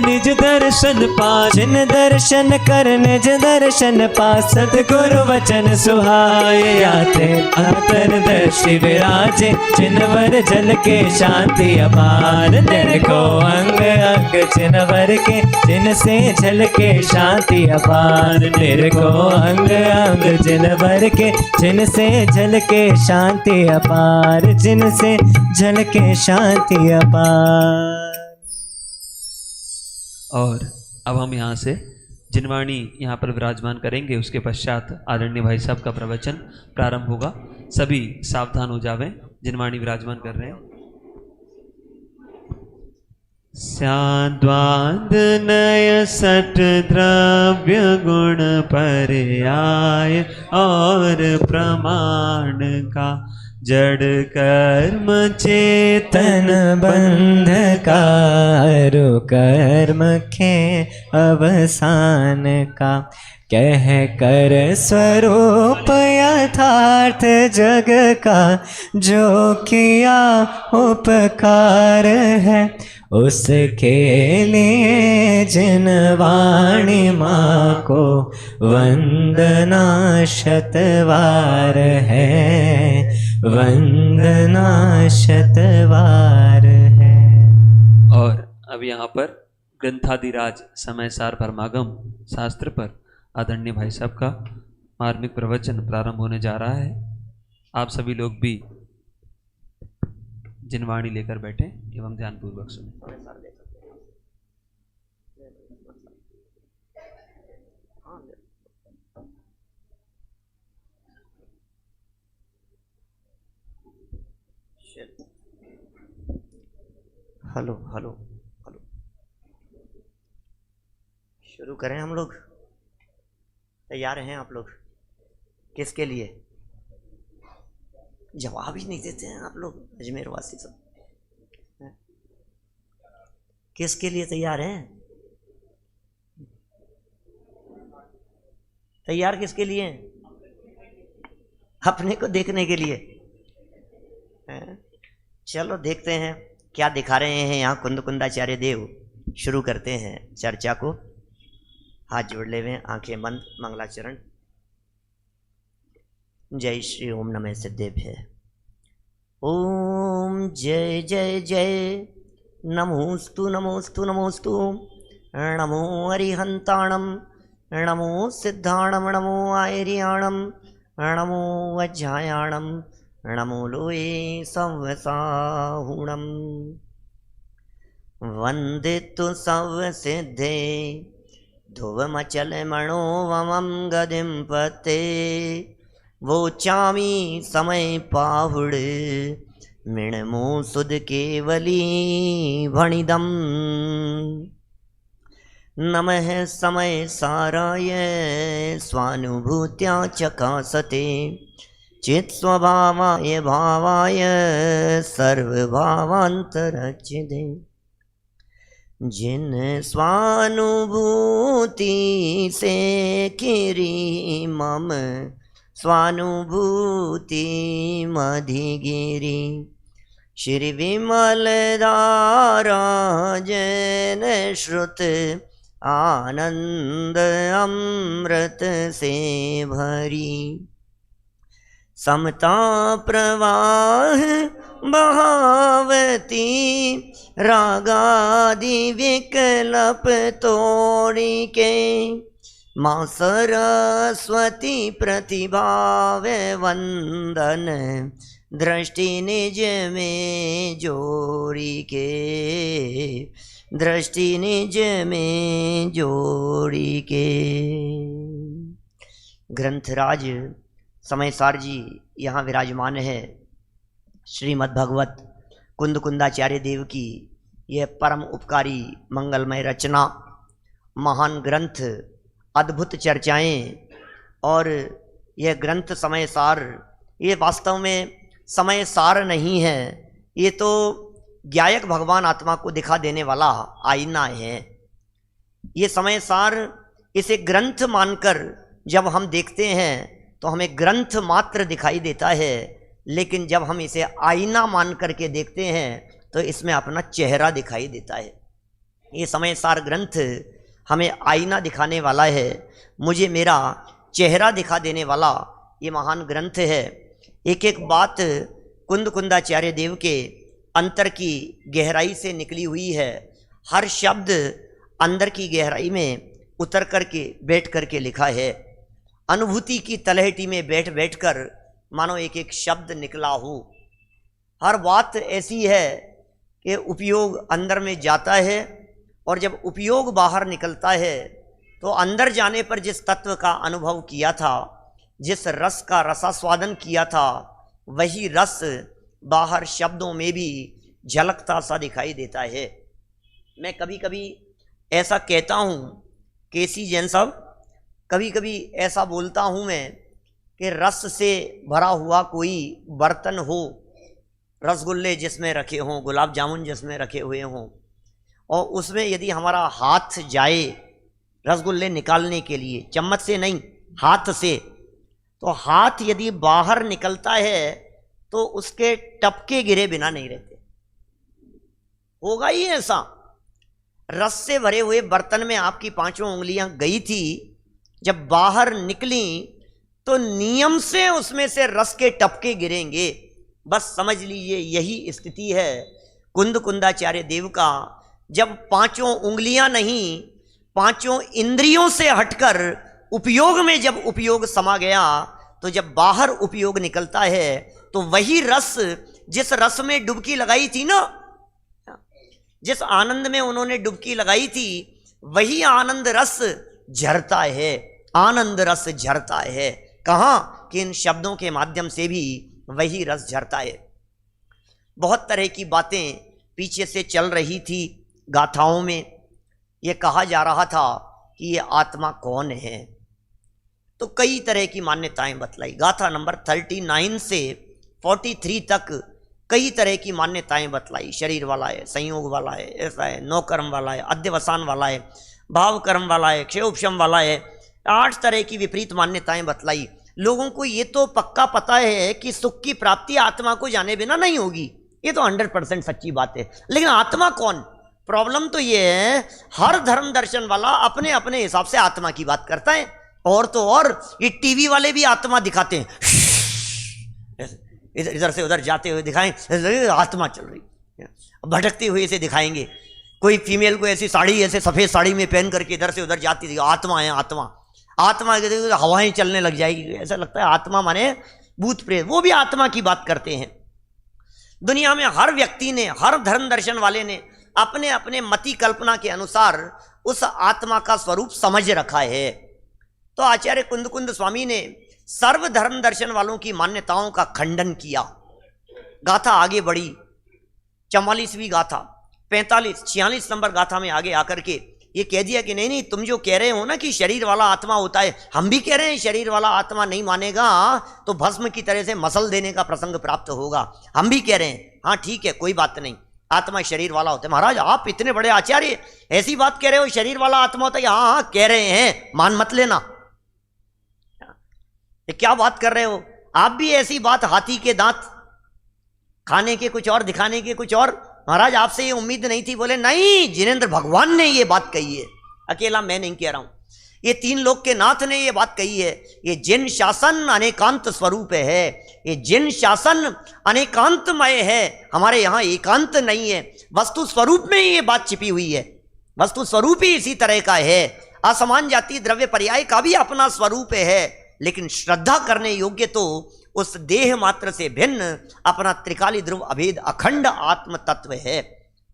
निज दर्शन पा, जिन दर्शन कर निज दर्शन पा, सतगुरु वचन सुहाए आते अंतर्दर्शी विराजे, जिनवर जल के शांति अपार, जिनको अंग अंग जिनवर के, जिनसे झल के शांति अपार, जिनको अंग अंग जिनवर के, जिनसे झल के शांति अपार, जिनसे झल के शांति अपार। और अब हम यहाँ से जिनवाणी यहाँ पर विराजमान करेंगे, उसके पश्चात आदरणीय भाई साहब का प्रवचन प्रारंभ होगा। सभी सावधान हो जावें, जिनवाणी विराजमान कर रहे हैं। स्याद्वाद नय सट द्रव्य गुण पर्याय और प्रमाण का, जड़ कर्म चेतन बंध का, अरु कर्म के अवसान का, कह कर स्वरूप यथार्थ जग का, जो किया उपकार है उसके लिए जिनवाणी माँ को वंदना शतवार है, वंदना शतवार है। और अब यहाँ पर ग्रंथादिराज समय सार परमागम शास्त्र पर आदरणीय भाई साहब का मार्मिक प्रवचन प्रारंभ होने जा रहा है। आप सभी लोग भी जिनवाणी लेकर बैठे एवं ध्यानपूर्वक सुने। हेलो हेलो हेलो, शुरू करें हम लोग? तैयार हैं आप लोग? किसके लिए? जवाब ही नहीं देते हैं आप लोग, अजमेर वासी सब। किसके लिए तैयार हैं? तैयार किसके लिए हैं? अपने को देखने के लिए। चलो देखते हैं क्या दिखा रहे हैं यहाँ कुंदकुंदाचार्य देव। शुरू करते हैं चर्चा को। हाथ जोड़ ले हुए, आंखें बंद, मंगलाचरण। जय श्री ओम नमः सिद्धेभ्य। ओम जय जय जय, नमोस्तु नमोस्तु नमोस्तु, नमो अरिहंताणम, नमो सिद्धाणम, नमो आयर्याणम, नमो वज्रायाणम, नमो लोये सवसाहुणम। वंदितु सवसिद्धे ध्रुवमचल मनोवमं गदिं पते, वोचामी समय पाहुड़ मिणमो सुद केवली भणिदम। नमः समय साराय स्वानुभूत्या चकासते, चित् स्वभावाय भावाय सर्वभावांतरचिदे। जिन स्वानुभूति से किरी मम स्वानुभूति मधिगिरी, श्री विमल धारा जन श्रुत आनंद अमृत से भरी। समता प्रवाह बहावती, रागादि विकल्प तोड़ी के, माँ सरस्वती प्रतिभाव वंदन, दृष्टि निज में जोड़ी के, दृष्टि निज में जोड़ी के। ग्रंथराज समयसार जी यहाँ विराजमान है। श्रीमद्भगवत कुंदकुंदाचार्य देव की यह परम उपकारी मंगलमय रचना, महान ग्रंथ, अद्भुत चर्चाएं। और यह ग्रंथ समय सार, ये वास्तव में समय सार नहीं है, ये तो ज्ञायक भगवान आत्मा को दिखा देने वाला आईना है। ये समय सार इसे ग्रंथ मानकर जब हम देखते हैं तो हमें ग्रंथ मात्र दिखाई देता है, लेकिन जब हम इसे आईना मान करके देखते हैं तो इसमें अपना चेहरा दिखाई देता है। ये समय सार ग्रंथ हमें आईना दिखाने वाला है, मुझे मेरा चेहरा दिखा देने वाला ये महान ग्रंथ है। एक एक बात कुंद कुंदाचार्य देव के अंतर की गहराई से निकली हुई है। हर शब्द अंदर की गहराई में उतर करके बैठ करके लिखा है। अनुभूति की तलहटी में बैठ बैठ कर मानो एक एक शब्द निकला हो। हर बात ऐसी है कि उपयोग अंदर में जाता है और जब उपयोग बाहर निकलता है तो अंदर जाने पर जिस तत्व का अनुभव किया था, जिस रस का रसास्वादन किया था, वही रस बाहर शब्दों में भी झलकता सा दिखाई देता है। मैं कभी कभी ऐसा कहता हूँ, केसी जैन साहब, कभी कभी ऐसा बोलता हूँ मैं कि रस से भरा हुआ कोई बर्तन हो, रसगुल्ले जिसमें रखे हों, गुलाब जामुन जिसमें रखे हुए हों, और उसमें यदि हमारा हाथ जाए रसगुल्ले निकालने के लिए, चम्मच से नहीं हाथ से, तो हाथ यदि बाहर निकलता है तो उसके टपके गिरे बिना नहीं रहते। होगा ही ऐसा। रस से भरे हुए बर्तन में आपकी पांचों उंगलियां गई थी, जब बाहर निकली तो नियम से उसमें से रस के टपके गिरेंगे। बस समझ लीजिए यही स्थिति है कुंद कुंदाचार्य देव का। जब पांचों उंगलियां नहीं, पांचों इंद्रियों से हटकर उपयोग में जब उपयोग समा गया, तो जब बाहर उपयोग निकलता है तो वही रस, जिस रस में डुबकी लगाई थी ना, जिस आनंद में उन्होंने डुबकी लगाई थी, वही आनंद रस झरता है। आनंद रस झरता है कहाँ? कि इन शब्दों के माध्यम से भी वही रस झरता है। बहुत तरह की बातें पीछे से चल रही थी गाथाओं में। ये कहा जा रहा था कि ये आत्मा कौन है, तो कई तरह की मान्यताएं बतलाई। गाथा नंबर 39 से 43 तक कई तरह की मान्यताएं बतलाई। शरीर वाला है, संयोग वाला है, ऐसा है, नौ कर्म वाला है, अध्यवसान वाला है, भाव कर्म वाला है, क्षयोपशम वाला है। 8 तरह की विपरीत मान्यताएं बतलाई। लोगों को ये तो पक्का पता है कि सुख की प्राप्ति आत्मा को जाने बिना नहीं होगी, ये तो 100% सच्ची बात है। लेकिन आत्मा कौन? प्रॉब्लम तो ये है, हर धर्म दर्शन वाला अपने अपने हिसाब से आत्मा की बात करता है। और तो और ये टीवी वाले भी आत्मा दिखाते हैं, इधर से उधर जाते हुए दिखाएं, आत्मा चल रही, भटकती हुई से दिखाएंगे। कोई फीमेल को ऐसी साड़ी, ऐसे सफ़ेद साड़ी में पहन करके इधर से उधर जाती थी, आत्मा है आत्मा। आत्मा हवाएं चलने लग जाएगी, ऐसा लगता है आत्मा माने भूत प्रेत, वो भी आत्मा की बात करते हैं। दुनिया में हर व्यक्ति ने, हर धर्म दर्शन वाले ने अपने अपने मति कल्पना के अनुसार उस आत्मा का स्वरूप समझ रखा है। तो आचार्य कुंद कुंद स्वामी ने सर्व धर्म दर्शन वालों की मान्यताओं का खंडन किया। गाथा आगे बढ़ी, 44वीं गाथा 46 नंबर गाथा में आगे आकर के ये कह दिया कि नहीं नहीं, तुम जो कह रहे हो ना कि शरीर वाला आत्मा होता है, हम भी कह रहे हैं शरीर वाला आत्मा नहीं मानेगा तो भस्म की तरह से मसल देने का प्रसंग प्राप्त होगा। हम भी कह रहे हैं, हाँ ठीक है, कोई बात नहीं, आत्मा शरीर वाला होता है। महाराज आप इतने बड़े आचार्य ऐसी बात कह रहे हो शरीर वाला आत्मा होता है? हाँ हाँ कह रहे हैं, मान मत लेना। ये क्या बात कर रहे हो आप भी? ऐसी बात, हाथी के दांत खाने के कुछ और, दिखाने के कुछ और। महाराज आपसे ये उम्मीद नहीं थी। बोले नहीं, जिनेंद्र भगवान ने ये बात कही है, अकेला मैं नहीं कह रहा हूं, ये 3 लोक के नाथ ने ये बात कही है। ये जिन शासन अनेकांत स्वरूप है, ये जिन शासन अनेकांतमय है, हमारे यहाँ एकांत नहीं है। वस्तु स्वरूप में ही ये बात छिपी हुई है, वस्तु स्वरूप ही इसी तरह का है। असमान जाति द्रव्य पर्याय का भी अपना स्वरूप है, लेकिन श्रद्धा करने योग्य तो उस देह मात्र से भिन्न अपना त्रिकाली ध्रुव अभेद अखंड आत्म तत्व है।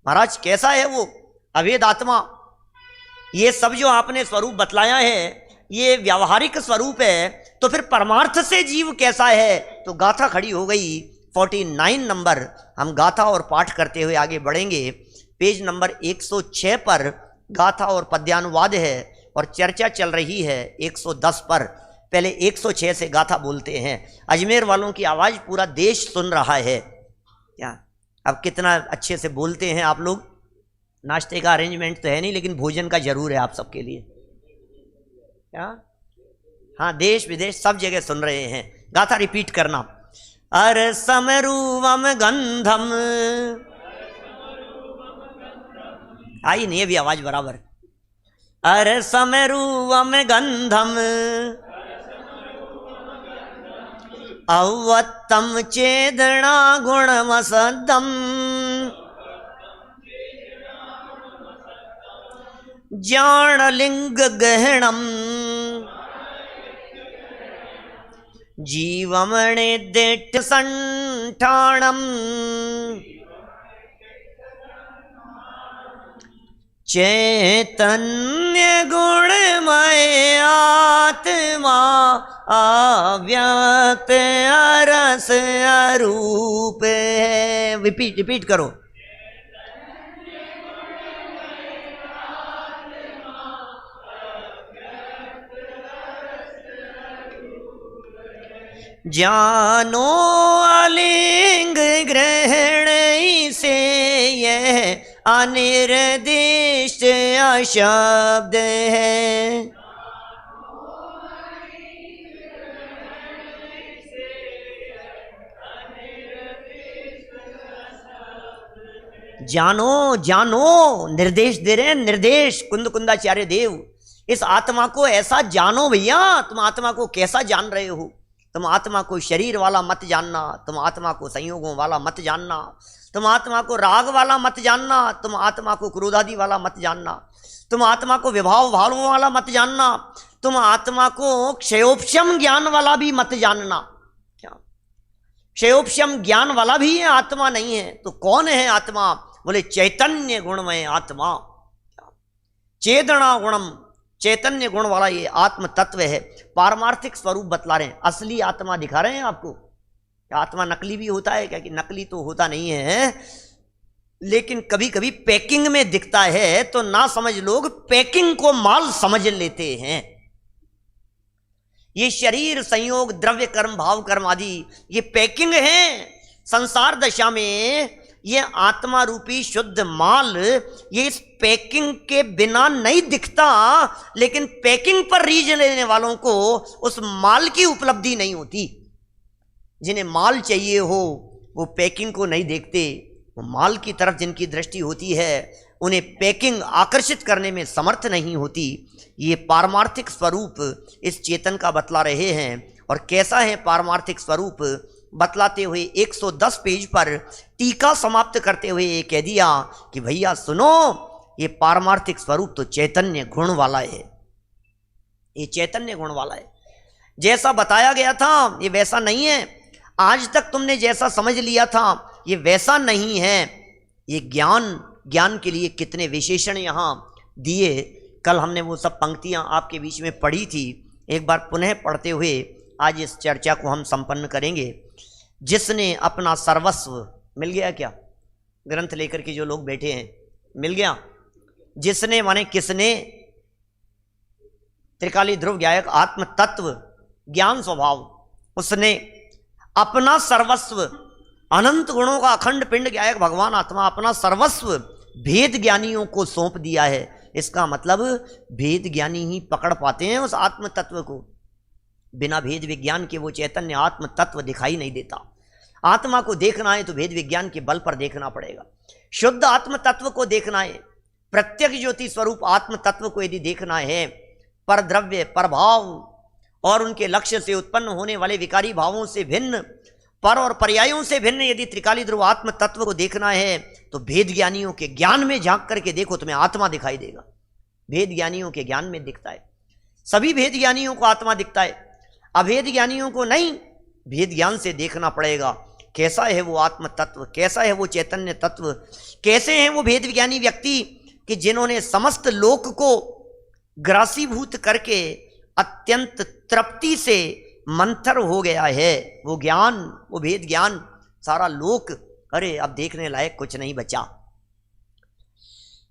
महाराज कैसा है वो अभेद आत्मा? ये सब जो आपने स्वरूप बतलाया है ये व्यावहारिक स्वरूप है, तो फिर परमार्थ से जीव कैसा है? तो गाथा खड़ी हो गई 49 नंबर। हम गाथा और पाठ करते हुए आगे बढ़ेंगे। पेज नंबर 106 पर गाथा और पद्यानुवाद है और चर्चा चल रही है 110 पर। पहले 106 से गाथा बोलते हैं। अजमेर वालों की आवाज़ पूरा देश सुन रहा है। क्या अब कितना अच्छे से बोलते हैं आप लोग। नाश्ते का अरेंजमेंट तो है नहीं, लेकिन भोजन का जरूर है आप सबके लिए। क्या? हाँ, देश विदेश सब जगह सुन रहे हैं। गाथा रिपीट करना। अर समरूवम गंधम आई नहीं अभी आवाज बराबर। अरे समरूवम गंधम अवत्तम चेदना गुणमसदम ज्ञानलिंग गहनम जीवमणे देठ संठाणम चैतन्य गुणमय आत्मा अव्यक्त अरस अरूप है। रिपीट करो। जानो अलिंग ग्रहण से यह अनिर्दिष्ट अशब्द है। जानो जानो निर्देश दे रहे हैं, निर्देश कुंद कुंदाचार्य देव। इस आत्मा को ऐसा जानो भैया। तुम आत्मा को कैसा जान रहे हो? तुम आत्मा को शरीर वाला मत जानना, तुम आत्मा को संयोगों वाला मत जानना, तुम आत्मा को राग वाला मत जानना, तुम आत्मा को क्रोधादि वाला मत जानना, तुम आत्मा को विभाव भावों वाला मत जानना, तुम आत्मा को क्षयोपशम ज्ञान वाला भी मत जानना। क्या क्षयोपशम ज्ञान वाला भी है, आत्मा नहीं है। तो कौन है आत्मा? बोले चैतन्य गुणमय आत्मा। चेतना गुणम, चैतन्य गुण वाला ये आत्म तत्व है। पारमार्थिक स्वरूप बतला रहे हैं, असली आत्मा दिखा रहे हैं आपको। आत्मा नकली भी होता है क्या? कि नकली तो होता नहीं है, लेकिन कभी कभी पैकिंग में दिखता है, तो ना समझ लोग पैकिंग को माल समझ लेते हैं। ये शरीर संयोग द्रव्य कर्म भाव कर्म आदि ये पैकिंग है। संसार दशा में ये आत्मा रूपी शुद्ध माल ये इस पैकिंग के बिना नहीं दिखता, लेकिन पैकिंग पर रीझ लेने वालों को उस माल की उपलब्धि नहीं होती। जिन्हें माल चाहिए हो वो पैकिंग को नहीं देखते, वो माल की तरफ जिनकी दृष्टि होती है उन्हें पैकिंग आकर्षित करने में समर्थ नहीं होती। ये पारमार्थिक स्वरूप इस चेतन का बतला रहे हैं। और कैसा है पारमार्थिक स्वरूप बतलाते हुए 110 पेज पर टीका समाप्त करते हुए ये कह दिया कि भैया सुनो, ये पारमार्थिक स्वरूप तो चैतन्य गुण वाला है। ये चैतन्य गुण वाला है। जैसा बताया गया था ये वैसा नहीं है। आज तक तुमने जैसा समझ लिया था ये वैसा नहीं है। ये ज्ञान के लिए कितने विशेषण यहाँ दिए। कल हमने वो सब पंक्तियाँ आपके बीच में पढ़ी थी। एक बार पुनः पढ़ते हुए आज इस चर्चा को हम संपन्न करेंगे। जिसने अपना सर्वस्व, मिल गया क्या? ग्रंथ लेकर के जो लोग बैठे हैं मिल गया? जिसने माने किसने? त्रिकाली ध्रुव गायक आत्म तत्व ज्ञान स्वभाव, उसने अपना सर्वस्व अनंत गुणों का अखंड पिंड गायक भगवान आत्मा अपना सर्वस्व भेद ज्ञानियों को सौंप दिया है। इसका मतलब भेद ज्ञानी ही पकड़ पाते हैं उस आत्म तत्व को। बिना भेद विज्ञान के वो चैतन्य आत्म तत्व दिखाई नहीं देता। आत्मा को देखना है तो भेद विज्ञान के बल पर देखना पड़ेगा। शुद्ध आत्म तत्व को देखना है, प्रत्यक्ष ज्योति स्वरूप आत्म तत्व को यदि देखना है, पर द्रव्य पर भाव और उनके लक्ष्य से उत्पन्न होने वाले विकारी भावों से भिन्न, पर और पर्यायों से भिन्न यदि त्रिकाली ध्रुव आत्म तत्व को देखना है तो भेद ज्ञानियों के ज्ञान में झांक करके देखो, तुम्हें आत्मा दिखाई देगा। भेद ज्ञानियों के ज्ञान में दिखता है। सभी भेद ज्ञानियों को आत्मा दिखता है, अभेद ज्ञानियों को नहीं। भेद ज्ञान से देखना पड़ेगा कैसा है वो आत्म तत्व, कैसा है वो चैतन्य तत्व, कैसे हैं वो भेद ज्ञानी व्यक्ति कि जिन्होंने समस्त लोक को ग्रासीभूत करके अत्यंत तृप्ति से मंथर हो गया है वो ज्ञान, वो भेद ज्ञान। सारा लोक, अरे अब देखने लायक कुछ नहीं बचा।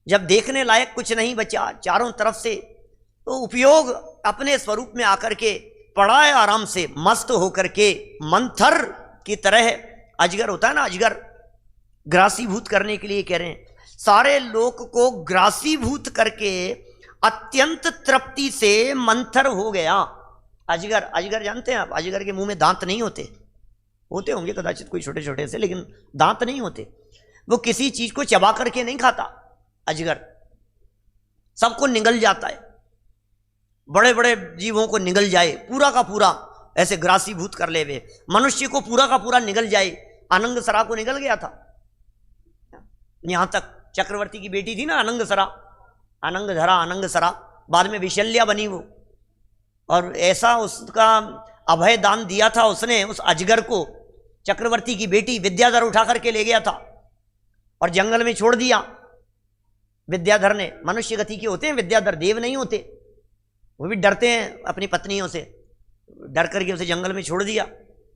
जब देखने लायक कुछ नहीं बचा चारों तरफ से, तो उपयोग अपने स्वरूप में आकर के पड़ा है आराम से, मस्त होकर के मंथर की तरह। अजगर होता है ना, अजगर ग्रासीभूत करने के लिए कह रहे हैं, सारे लोक को ग्रासीभूत करके अत्यंत तृप्ति से मंथर हो गया। अजगर, अजगर जानते हैं आप? अजगर के मुंह में दांत नहीं होते, होते होंगे कदाचित कोई छोटे छोटे से, लेकिन दांत नहीं होते। वो किसी चीज को चबा करके नहीं खाता अजगर, सबको निगल जाता है, बड़े बड़े जीवों को निगल जाए, पूरा का पूरा ऐसे ग्रासीभूत कर ले वे, मनुष्य को पूरा का पूरा निगल जाए। अनंगसरा को निगल गया था। यहां तक चक्रवर्ती की बेटी थी ना अनंगसरा, अनंगधरा अनंगसरा, बाद में विशल्या बनी वो, और ऐसा उसका अभय दान दिया था उसने उस अजगर को। चक्रवर्ती की बेटी विद्याधर उठा करके ले गया था और जंगल में छोड़ दिया। विद्याधर ने, मनुष्य गति के होते हैं विद्याधर, देव नहीं होते, वो भी डरते हैं अपनी पत्नियों से, डर करके उसे जंगल में छोड़ दिया,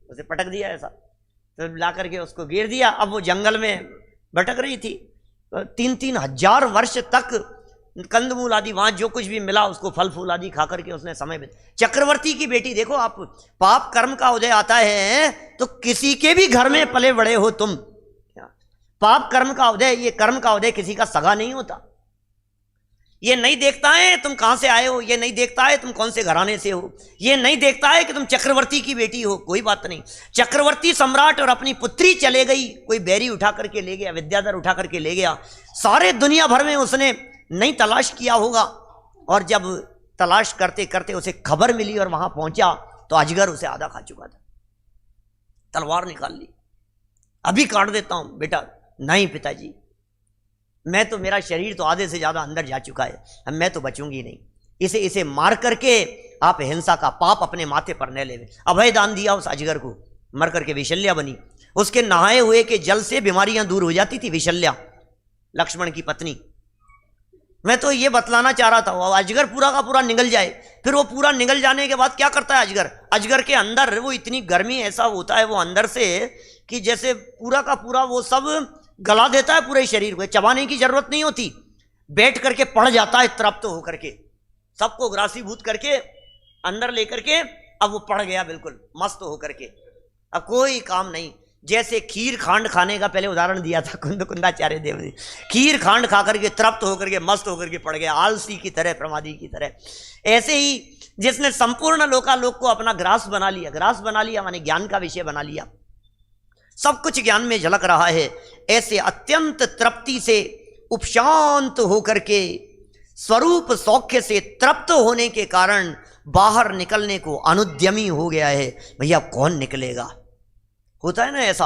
उसे पटक दिया ऐसा, तो ला करके उसको गिर दिया। अब वो जंगल में भटक रही थी, 3-3 हजार वर्ष तक कंदमूल आदि वहां जो कुछ भी मिला उसको फल फूल आदि खा करके उसने समय बिता। चक्रवर्ती की बेटी, देखो आप, पाप कर्म का उदय आता है तो किसी के भी घर में पले बड़े हो तुम, पाप कर्म का उदय, ये कर्म का उदय किसी का सगा नहीं होता। ये नहीं देखता है तुम कहां से आए हो, ये नहीं देखता है तुम कौन से घराने से हो, ये नहीं देखता है कि तुम चक्रवर्ती की बेटी हो, कोई बात नहीं। चक्रवर्ती सम्राट और अपनी पुत्री चले गई, कोई बैरी उठा करके ले गया, विद्याधर उठा करके ले गया। सारे दुनिया भर में उसने नहीं तलाश किया होगा, और जब तलाश करते करते उसे खबर मिली और वहां पहुंचा तो अजगर उसे आधा खा चुका था। तलवार निकाल ली, अभी काट देता हूं बेटा। नहीं पिताजी, मैं तो, मेरा शरीर तो आधे से ज्यादा अंदर जा चुका है, मैं तो बचूंगी नहीं, इसे मार करके आप हिंसा का पाप अपने माथे पर न लेवे। अभय दान दिया उस अजगर को, मर करके विशल्या बनी। उसके नहाए हुए के जल से बीमारियां दूर हो जाती थी विशल्या, लक्ष्मण की पत्नी। मैं तो ये बतलाना चाह रहा था, वो अजगर पूरा का पूरा निगल जाए, फिर वो पूरा निगल जाने के बाद क्या करता है अजगर, अजगर के अंदर वो इतनी गर्मी, ऐसा होता है वो अंदर से कि जैसे पूरा का पूरा वो सब गला देता है पूरे शरीर को, चबाने की जरूरत नहीं होती, बैठ करके पड़ जाता है तृप्त होकर के, सबको ग्रासीभूत करके अंदर लेकर के। अब वो पड़ गया बिल्कुल मस्त होकर के, अब कोई काम नहीं। जैसे खीर खांड खाने का पहले उदाहरण दिया था कुंदाचार्य देव ने, खीर खांड खा करके तृप्त होकर के मस्त होकर के पड़ गया, आलसी की तरह, प्रमादी की तरह। ऐसे ही जिसने संपूर्ण लोकालोक को अपना ग्रास बना लिया, ग्रास बना लिया माने ज्ञान का विषय बना लिया, सब कुछ ज्ञान में झलक रहा है, ऐसे अत्यंत तृप्ति से उपशांत होकर के स्वरूप सौख्य से तृप्त होने के कारण बाहर निकलने को अनुद्यमी हो गया है। भैया कौन निकलेगा, होता है ना ऐसा।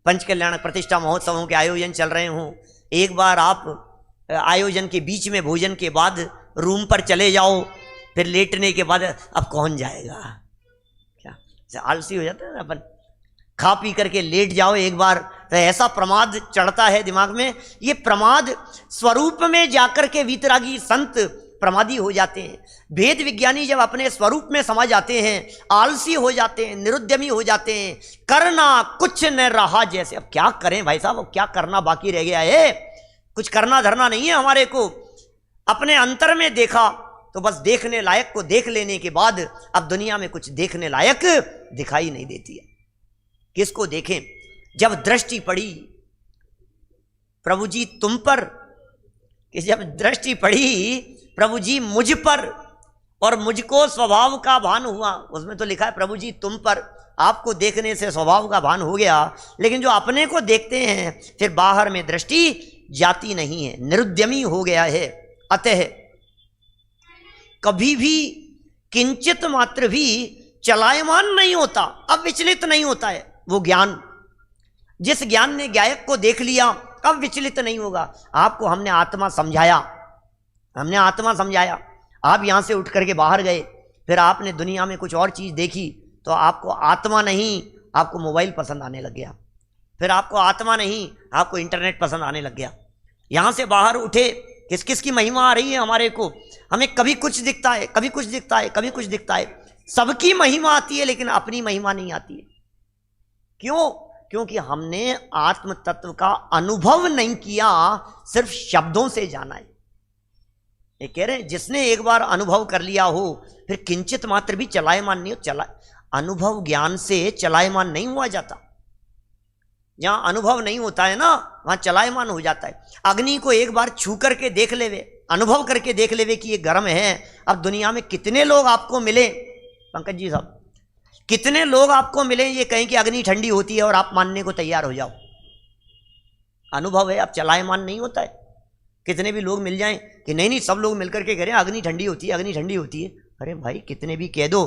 पंचकल्याण प्रतिष्ठा महोत्सवों के आयोजन चल रहे हों, एक बार आप आयोजन के बीच में भोजन के बाद रूम पर चले जाओ, फिर लेटने के बाद अब कौन जाएगा, क्या आलसी हो जाता है ना अपन, खा पी करके लेट जाओ एक बार, तो ऐसा प्रमाद चढ़ता है दिमाग में। ये प्रमाद स्वरूप में जाकर के वीतरागी संत प्रमादी हो जाते हैं। भेद विज्ञानी जब अपने स्वरूप में समा जाते हैं, आलसी हो जाते हैं, निरुद्यमी हो जाते हैं, करना कुछ न रहा जैसे। अब क्या करें भाई साहब, अब क्या करना बाकी रह गया है, कुछ करना धरना नहीं है हमारे को। अपने अंतर में देखा तो बस देखने लायक को देख लेने के बाद अब दुनिया में कुछ देखने लायक दिखाई नहीं देती है। किसको देखें, जब दृष्टि पड़ी प्रभु जी तुम पर, कि जब दृष्टि पड़ी प्रभु जी मुझ पर और मुझको स्वभाव का भान हुआ, उसमें तो लिखा है प्रभु जी तुम पर, आपको देखने से स्वभाव का भान हो गया, लेकिन जो अपने को देखते हैं फिर बाहर में दृष्टि जाती नहीं है, निरुद्यमी हो गया है। अतः कभी भी किंचित मात्र भी चलायमान नहीं होता, अब विचलित नहीं होता है वो ज्ञान। जिस ज्ञान ने गायक को देख लिया कब विचलित नहीं होगा। आपको हमने आत्मा समझाया, हमने आत्मा समझाया, आप यहां से उठ करके बाहर गए, फिर आपने दुनिया में कुछ और चीज देखी तो आपको आत्मा नहीं, आपको मोबाइल पसंद आने लग गया, फिर आपको आत्मा नहीं, आपको इंटरनेट पसंद आने लग गया। यहां से बाहर उठे, किस किस की महिमा आ रही है हमारे को, हमें कभी कुछ दिखता है, कभी कुछ दिखता है, कभी कुछ दिखता है, सबकी महिमा आती है लेकिन अपनी महिमा नहीं आती है। क्यों? क्योंकि हमने आत्म तत्व का अनुभव नहीं किया, सिर्फ शब्दों से जाना है। ये कह रहे हैं जिसने एक बार अनुभव कर लिया हो फिर किंचित मात्र भी चलायमान नहीं हो। अनुभव ज्ञान से चलायमान नहीं हुआ जाता। जहां अनुभव नहीं होता है ना वहां चलायमान हो जाता है। अग्नि को एक बार छू करके देख लेवे, अनुभव करके देख लेवे कि ये गर्म है। अब दुनिया में कितने लोग आपको मिले, पंकज जी साहब, कितने लोग आपको मिले ये कहें कि अग्नि ठंडी होती है और आप मानने को तैयार हो जाओ। अनुभव है, अब चलायमान नहीं होता है। कितने भी लोग मिल जाएं कि नहीं नहीं, सब लोग मिलकर के कह रहे हैं अग्नि ठंडी होती है, अग्नि ठंडी होती है। अरे भाई कितने भी कह दो,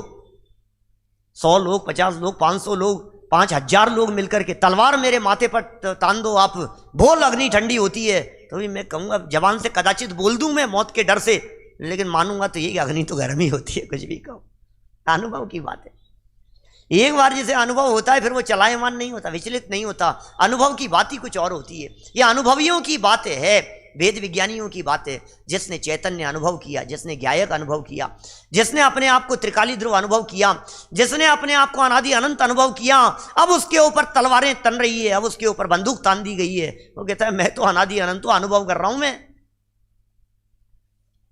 100 लोग, 50 लोग, 500 लोग, 5000 लोग मिलकर के तलवार मेरे माथे पर तान दो, आप बोल अग्नि ठंडी होती है, तो भी मैं कहूँगा, जबान से कदाचित बोल दूं मैं मौत के डर से, लेकिन मानूंगा तो ये कि अग्नि तो गर्म ही होती है। कुछ भी कहो, अनुभव की बात है। एक बार जिसे अनुभव होता है फिर वो चलायमान नहीं होता, विचलित नहीं होता। अनुभव की बात ही कुछ और होती है। ये अनुभवियों की बात है, वेद विज्ञानियों की बात है, जिसने चैतन्य अनुभव किया, जिसने ज्ञायक अनुभव किया, जिसने अपने आप को त्रिकाली ध्रुव अनुभव किया, जिसने अपने आप को अनादि अनंत अनुभव किया। अब उसके ऊपर तलवारें तन रही है, अब उसके ऊपर बंदूक तान दी गई है। वो कहता है मैं तो अनादि अनंत अनुभव कर रहा हूं, मैं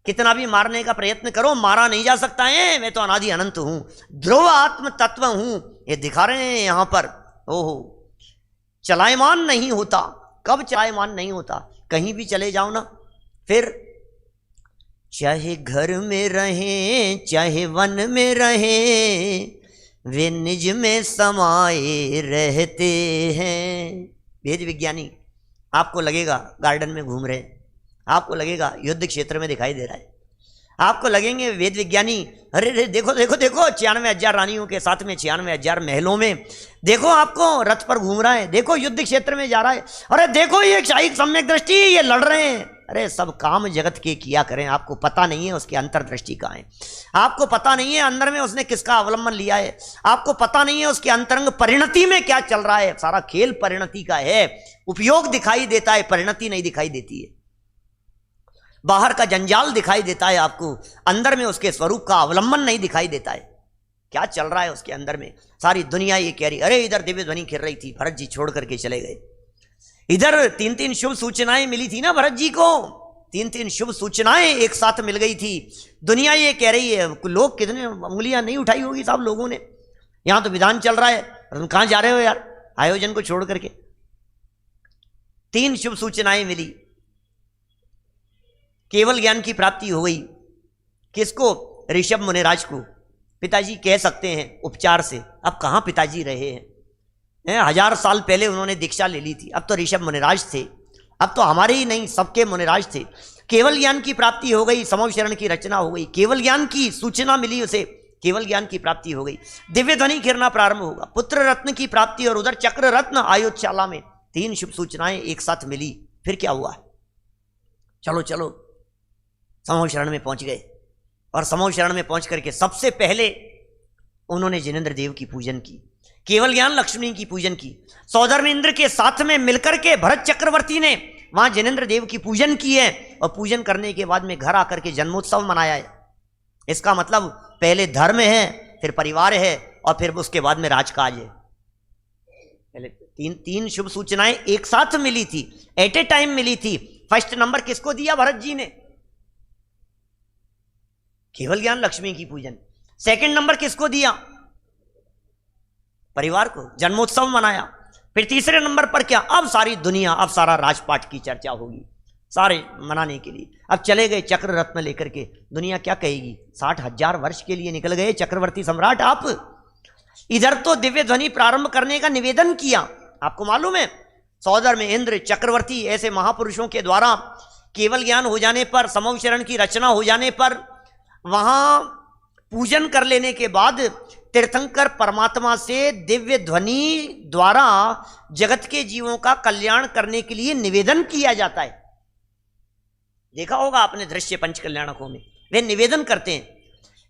कितना भी मारने का प्रयत्न करो मारा नहीं जा सकता है, मैं तो अनादि अनंत हूं, ध्रुव आत्म तत्व हूं। ये दिखा रहे हैं यहां पर। ओहो, चलायमान नहीं होता। कब चलायमान नहीं होता? कहीं भी चले जाओ ना, फिर चाहे घर में रहें चाहे वन में रहें, वे निज में समाये रहते हैं। वेद विज्ञानी, आपको लगेगा गार्डन में घूम रहे हैं, आपको लगेगा युद्ध क्षेत्र में दिखाई दे रहा है, आपको लगेंगे वेद विज्ञानी अरे रे देखो देखो देखो 96,000 रानियों के साथ में 96,000 महलों में, देखो आपको रथ पर घूम रहा है, देखो युद्ध क्षेत्र में जा रहा है, अरे देखो ये शाही सम्यक दृष्टि, ये लड़ रहे हैं। अरे सब काम जगत के किया करें, आपको पता नहीं है उसकी अंतर्दृष्टि कहाँ है, आपको पता नहीं है अंदर में उसने किसका अवलंबन लिया है, आपको पता नहीं है उसकी अंतरंग परिणति में क्या चल रहा है। सारा खेल परिणति का है। उपयोग दिखाई देता है, परिणति नहीं दिखाई देती है। बाहर का जंजाल दिखाई देता है आपको, अंदर में उसके स्वरूप का अवलंबन नहीं दिखाई देता है। क्या चल रहा है उसके अंदर में? सारी दुनिया ये कह रही, अरे इधर दिव्य ध्वनि खिर रही थी, भरत जी छोड़ करके चले गए। इधर 3-3 शुभ सूचनाएं मिली थी ना भरत जी को, 3-3 शुभ सूचनाएं एक साथ मिल गई थी। दुनिया ये कह रही है, लोग कितने उंगलियां नहीं उठाई होगी साहब लोगों ने, यहां तो विधान चल रहा है, तुम कहां जा रहे हो यार आयोजन को छोड़ करके। 3 शुभ सूचनाएं मिली, केवल ज्ञान की प्राप्ति हो गई। किसको? ऋषभ मुनिराज को। पिताजी कह सकते हैं उपचार से, अब कहाँ पिताजी रहे हैं, 1000 साल पहले उन्होंने दीक्षा ले ली थी, अब तो ऋषभ मुनिराज थे, अब तो हमारे ही नहीं सबके मुनिराज थे। केवल ज्ञान की प्राप्ति हो गई, समव शरण की रचना हो गई, केवल ज्ञान की सूचना मिली उसे, केवल ज्ञान की प्राप्ति हो गई, दिव्य ध्वनि खिरना प्रारंभ होगा, पुत्र रत्न की प्राप्ति और उधर चक्र रत्न आयुधशाला में 3 शुभ सूचनाएं एक साथ मिली। फिर क्या हुआ? चलो चलो समव शरण में पहुंच गए, और समव शरण में पहुंच करके सबसे पहले उन्होंने जिनेंद्र देव की पूजन की, केवल ज्ञान लक्ष्मी की पूजन की। सौधर्म इंद्र के साथ में मिलकर के भरत चक्रवर्ती ने वहां जिनेंद्र देव की पूजन की है, और पूजन करने के बाद में घर आकर के जन्मोत्सव मनाया है। इसका मतलब पहले धर्म है, फिर परिवार है, और फिर उसके बाद में राजकाज है। पहले 3 शुभ सूचनाएं एक साथ मिली थी, एट ए टाइम मिली थी। फर्स्ट नंबर किसको दिया? भरत जी ने, केवल ज्ञान लक्ष्मी की पूजन। सेकंड नंबर किसको दिया? परिवार को, जन्मोत्सव मनाया। फिर तीसरे नंबर पर क्या? अब सारी दुनिया, अब सारा राजपाट की चर्चा होगी सारे मनाने के लिए। अब चले गए चक्र रत्न लेकर के, दुनिया क्या कहेगी? 60,000 वर्ष के लिए निकल गए चक्रवर्ती सम्राट आप। इधर तो दिव्य ध्वनि प्रारंभ करने का निवेदन किया, आपको मालूम है सौदर में इंद्र चक्रवर्ती ऐसे महापुरुषों के द्वारा केवल ज्ञान हो जाने पर, समव शरण की रचना हो जाने पर, वहां पूजन कर लेने के बाद तीर्थंकर परमात्मा से दिव्य ध्वनि द्वारा जगत के जीवों का कल्याण करने के लिए निवेदन किया जाता है। देखा होगा आपने दृश्य पंच कल्याणकों में, वे निवेदन करते हैं।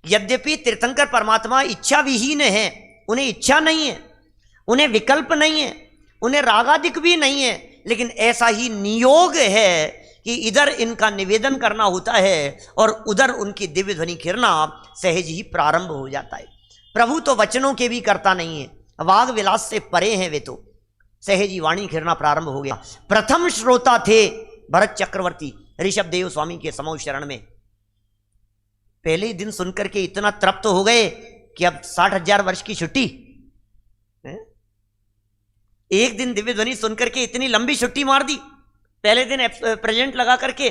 यद्यपि तीर्थंकर परमात्मा इच्छा विहीन है, उन्हें इच्छा नहीं है, उन्हें विकल्प नहीं है, उन्हें रागादिक भी नहीं है, लेकिन ऐसा ही नियोग है कि इधर इनका निवेदन करना होता है और उधर उनकी दिव्य ध्वनि खिरना सहज ही प्रारंभ हो जाता है। प्रभु तो वचनों के भी करता नहीं है, वाग विलास से परे हैं वे, तो सहज ही वाणी खिरना प्रारंभ हो गया। प्रथम श्रोता थे भरत चक्रवर्ती ऋषभ देव स्वामी के समव शरण में। पहले ही दिन सुनकर के इतना तृप्त हो गए कि अब 60,000 वर्ष की छुट्टी, एक दिन दिव्य ध्वनि सुनकर के इतनी लंबी छुट्टी मार दी, पहले दिन प्रेजेंट लगा करके।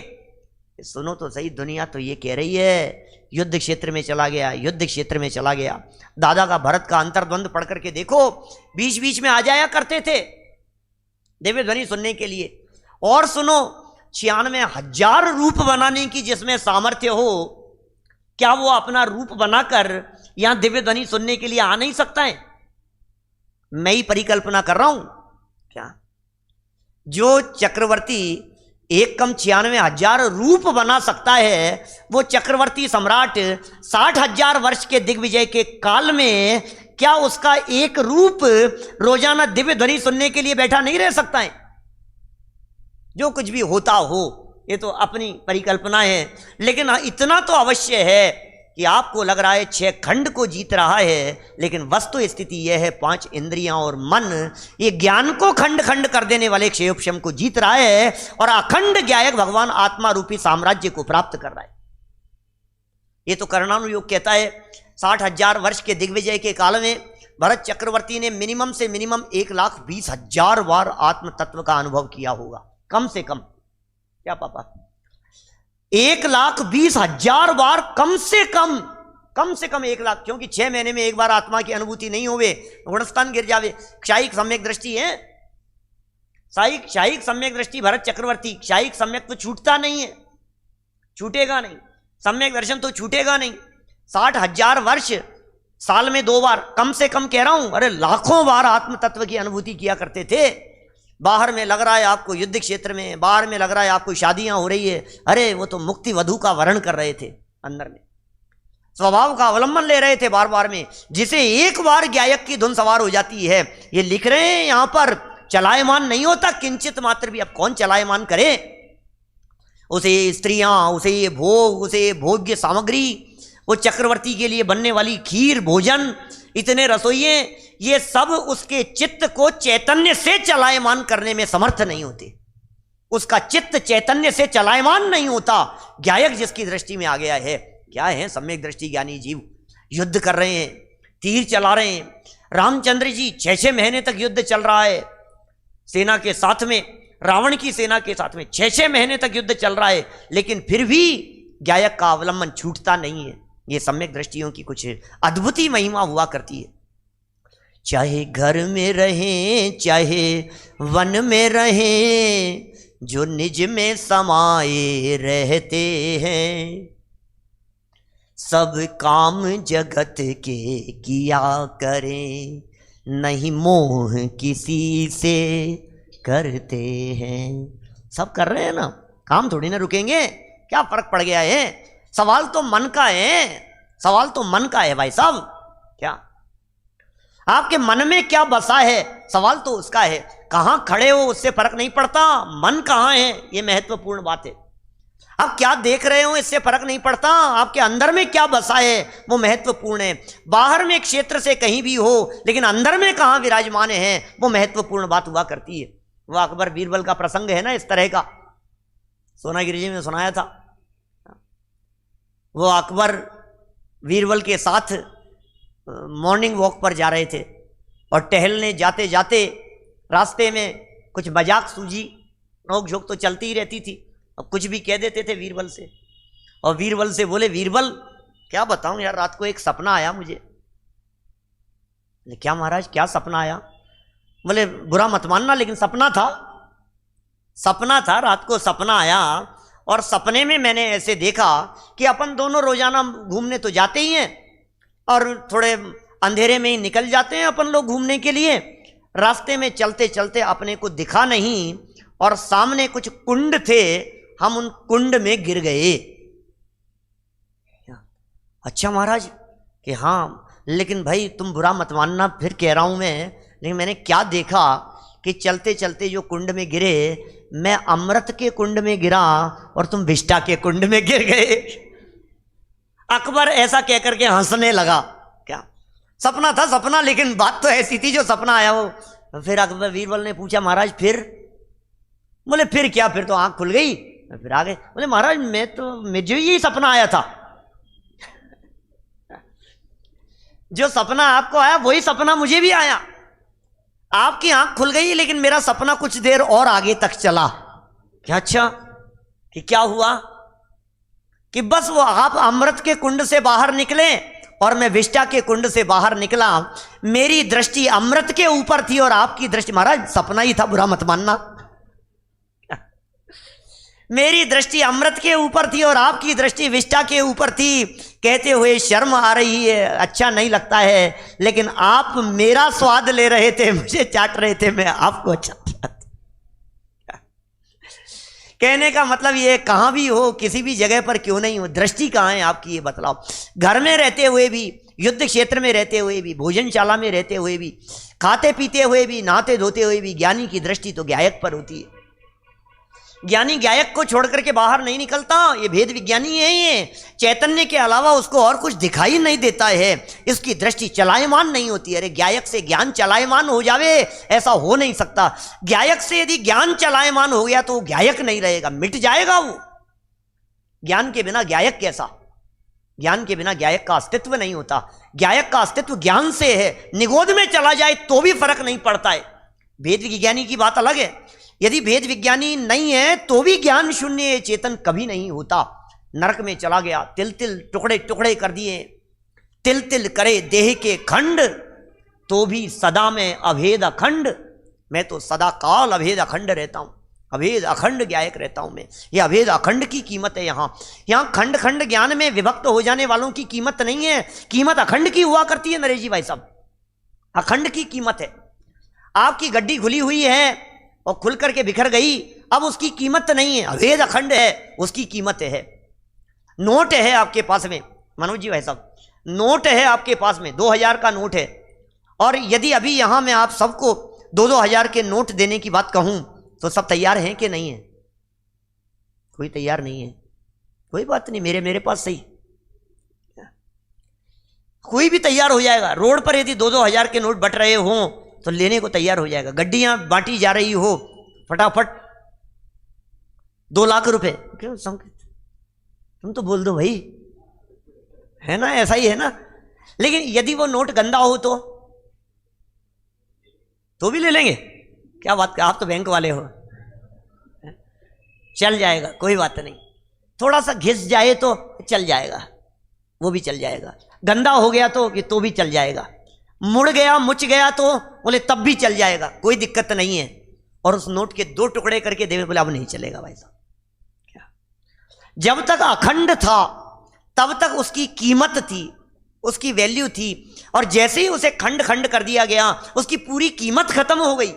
सुनो तो सही, दुनिया तो ये कह रही है युद्ध क्षेत्र में चला गया, युद्ध क्षेत्र में चला गया। दादा का भरत का अंतर्द्वंद पढ़ करके देखो, बीच बीच में आ जाया करते थे दिव्य ध्वनि सुनने के लिए। और सुनो, 96,000 रूप बनाने की जिसमें सामर्थ्य हो, क्या वो अपना रूप बनाकर यहां दिव्य ध्वनि सुनने के लिए आ नहीं सकता है? मैं ही परिकल्पना कर रहा हूं क्या? जो चक्रवर्ती एक कम 96,000 रूप बना सकता है, वो चक्रवर्ती सम्राट 60,000 वर्ष के दिग्विजय के काल में क्या उसका एक रूप रोजाना दिव्य ध्वनि सुनने के लिए बैठा नहीं रह सकता है? जो कुछ भी होता हो, ये तो अपनी परिकल्पना है, लेकिन इतना तो अवश्य है कि आपको लग रहा है 6 खंड को जीत रहा है, लेकिन वस्तु स्थिति यह है 5 इंद्रियां और मन ये ज्ञान को खंड खंड कर देने वाले क्षयोपशम को जीत रहा है और अखंड ज्ञायक भगवान आत्मा रूपी साम्राज्य को प्राप्त कर रहा है। ये तो कर्णानुयोग कहता है 60,000 वर्ष के दिग्विजय के काल में भरत चक्रवर्ती ने मिनिमम से मिनिमम 1,20,000 बार आत्म तत्व का अनुभव किया होगा, कम से कम। क्या पापा? 1,20,000 बार कम से कम 1 लाख, क्योंकि 6 महीने में एक बार आत्मा की अनुभूति नहीं होवे, गुणस्थान गिर जावे। क्षायिक सम्यक दृष्टि है, क्षायिक सम्यक दृष्टि भरत चक्रवर्ती, क्षायिक सम्यक तो छूटता नहीं है, छूटेगा नहीं, सम्यक दर्शन तो छूटेगा नहीं। 60,000 वर्ष साल में 2 बार, कम से कम कह रहा हूं, अरे लाखों बार आत्म तत्व की अनुभूति किया करते थे। बाहर में लग रहा है आपको युद्ध क्षेत्र में, बाहर में लग रहा है आपको शादियां हो रही है, अरे वो तो मुक्ति वधु का वर्ण कर रहे थे, अंदर में स्वभाव का अवलंबन ले रहे थे बार बार में, जिसे एक बार गायक की धुन सवार हो जाती है। ये लिख रहे हैं यहां पर, चलायमान नहीं होता किंचित मात्र भी। अब कौन चलायमान करे? उसे स्त्रियां, उसे ये भोग, उसे ये भोग्य सामग्री, वो चक्रवर्ती के लिए बनने वाली खीर, भोजन, इतने रसोइये, ये सब उसके चित्त को चैतन्य से चलायमान करने में समर्थ नहीं होते। उसका चित्त चैतन्य से चलायमान नहीं होता। गायक जिसकी दृष्टि में आ गया है, क्या है? सम्यक दृष्टि ज्ञानी जीव युद्ध कर रहे हैं, तीर चला रहे हैं। रामचंद्र जी 6-6 महीने तक युद्ध चल रहा है सेना के साथ में, रावण की सेना के साथ में 6-6 महीने तक युद्ध चल रहा है, लेकिन फिर भी गायक का अवलंबन छूटता नहीं है। ये सम्यक दृष्टियों की कुछ अद्भुत महिमा हुआ करती है। चाहे घर में रहें, चाहे वन में रहें, जो निज में समाये रहते हैं, सब काम जगत के किया करें, नहीं मोह किसी से करते हैं। सब कर रहे हैं ना, काम थोड़ी ना रुकेंगे, क्या फर्क पड़ गया है? सवाल तो मन का है, सवाल तो मन का है भाई साहब। क्या आपके मन में क्या बसा है, सवाल तो उसका है। कहां खड़े हो उससे फर्क नहीं पड़ता, मन कहां है ये महत्वपूर्ण बात है। आप क्या देख रहे हो इससे फर्क नहीं पड़ता, आपके अंदर में क्या बसा है वो महत्वपूर्ण है। बाहर में क्षेत्र से कहीं भी हो, लेकिन अंदर में कहां विराजमान है वो महत्वपूर्ण बात हुआ करती है। वो अकबर बीरबल का प्रसंग है ना इस तरह का, सोनागिरी जी में सुनाया था। वो अकबर बीरबल के साथ मॉर्निंग वॉक पर जा रहे थे और टहलने जाते जाते रास्ते में कुछ मजाक सूझी, नोक झोंक तो चलती ही रहती थी। अब कुछ भी कह देते थे बीरबल से, और बीरबल से बोले, बीरबल क्या बताऊं यार, रात को एक सपना आया मुझे। बोले क्या महाराज, क्या सपना आया? बोले बुरा मत मानना, लेकिन सपना था, रात को सपना आया, और सपने में मैंने ऐसे देखा कि अपन दोनों रोजाना घूमने तो जाते ही हैं और थोड़े अंधेरे में ही निकल जाते हैं अपन लोग घूमने के लिए। रास्ते में चलते चलते अपने को दिखा नहीं और सामने कुछ कुंड थे, हम उन कुंड में गिर गए। अच्छा महाराज कि हाँ, लेकिन भाई तुम बुरा मत मानना, फिर कह रहा हूं मैं, लेकिन मैंने क्या देखा कि चलते चलते जो कुंड में गिरे, मैं अमृत के कुंड में गिरा और तुम विष्टा के कुंड में गिर गए। अकबर ऐसा कहकर के हंसने लगा। क्या सपना था, सपना, लेकिन बात तो ऐसी थी जो सपना आया वो। फिर अकबर बीरबल ने पूछा, महाराज फिर? बोले फिर क्या, फिर तो आंख खुल गई, फिर आ गए। बोले महाराज मुझे यही सपना आया था। जो सपना आपको आया वही सपना मुझे भी आया। आपकी आंख खुल गई, लेकिन मेरा सपना कुछ देर और आगे तक चला। क्या? अच्छा कि क्या हुआ कि बस वो आप अमृत के कुंड से बाहर निकले और मैं विष्टा के कुंड से बाहर निकला। मेरी दृष्टि अमृत के ऊपर थी और आपकी दृष्टि, महाराज सपना ही था, बुरा मत मानना। मेरी दृष्टि अमृत के ऊपर थी और आपकी दृष्टि विष्ठा के ऊपर थी। कहते हुए शर्म आ रही है, अच्छा नहीं लगता है, लेकिन आप मेरा स्वाद ले रहे थे, मुझे चाट रहे थे, मैं आपको चाट रहा था। कहने का मतलब ये, कहाँ भी हो, किसी भी जगह पर क्यों नहीं हो, दृष्टि कहाँ है आपकी, ये बतलाओ। घर में रहते हुए भी, युद्ध क्षेत्र में रहते हुए भी, भोजनशाला में रहते हुए भी, खाते पीते हुए भी, नहाते धोते हुए भी, ज्ञानी की दृष्टि तो गायक पर होती है। ज्ञानी गायक को छोड़ करके बाहर नहीं निकलता। ये भेद विज्ञानी है, ये चैतन्य के अलावा उसको और कुछ दिखाई नहीं देता है। इसकी दृष्टि चलायमान नहीं होती। अरे गायक से ज्ञान चलायमान हो जावे, ऐसा हो नहीं सकता। गायक से यदि ज्ञान चलायमान हो गया तो वो गायक नहीं रहेगा, मिट जाएगा वो। ज्ञान के बिना गायक कैसा? ज्ञान के बिना गायक का अस्तित्व नहीं होता। गायक का अस्तित्व ज्ञान से है। निगोद में चला जाए तो भी फर्क नहीं पड़ता है। भेद विज्ञानी की बात अलग है। यदि भेद विज्ञानी नहीं है तो भी ज्ञान शून्य चेतन कभी नहीं होता। नरक में चला गया, तिल तिल टुकड़े टुकड़े कर दिए, तिल तिल करे देह के खंड, तो भी सदा में अभेद अखंड। मैं तो सदा काल अभेद अखंड रहता हूं, अभेद अखंड गायक रहता हूं मैं। ये अभेद अखंड की कीमत है। यहाँ खंड खंड ज्ञान में विभक्त हो जाने वालों की कीमत नहीं है, कीमत अखंड की हुआ करती है। नरेश जी भाई साहब, अखंड की कीमत है। आपकी गड्डी खुली हुई है और खुल करके बिखर गई, अब उसकी कीमत नहीं है, अभेद अखंड है, उसकी कीमत है। नोट है आपके पास में, मनोज जी भाई साहब, नोट है आपके पास में, 2000 का नोट है, और यदि अभी यहां मैं आप सबको 2-2 हजार के नोट देने की बात कहूं तो सब तैयार हैं कि नहीं है? कोई तैयार नहीं है। कोई बात नहीं, मेरे पास सही, कोई भी तैयार हो जाएगा। रोड पर यदि 2-2 हजार के नोट बट रहे हों तो लेने को तैयार हो जाएगा। गड्डियां बांटी जा रही हो, फटाफट 2 लाख रुपए, क्यों संकेत, तुम तो बोल दो भाई, है ना, ऐसा ही है ना। लेकिन यदि वो नोट गंदा हो तो भी ले लेंगे। क्या बात कर, आप तो बैंक वाले हो, चल जाएगा, कोई बात नहीं। थोड़ा सा घिस जाए तो चल जाएगा, वो भी चल जाएगा। गंदा हो गया तो भी चल जाएगा। मुड़ गया, मुच गया तो बोले तब भी चल जाएगा, कोई दिक्कत नहीं है। और उस नोट के 2 टुकड़े करके देवे, बोले अब नहीं चलेगा भाई साहब। क्या, जब तक अखंड था तब तक उसकी कीमत थी, उसकी वैल्यू थी, और जैसे ही उसे खंड खंड कर दिया गया उसकी पूरी कीमत खत्म हो गई।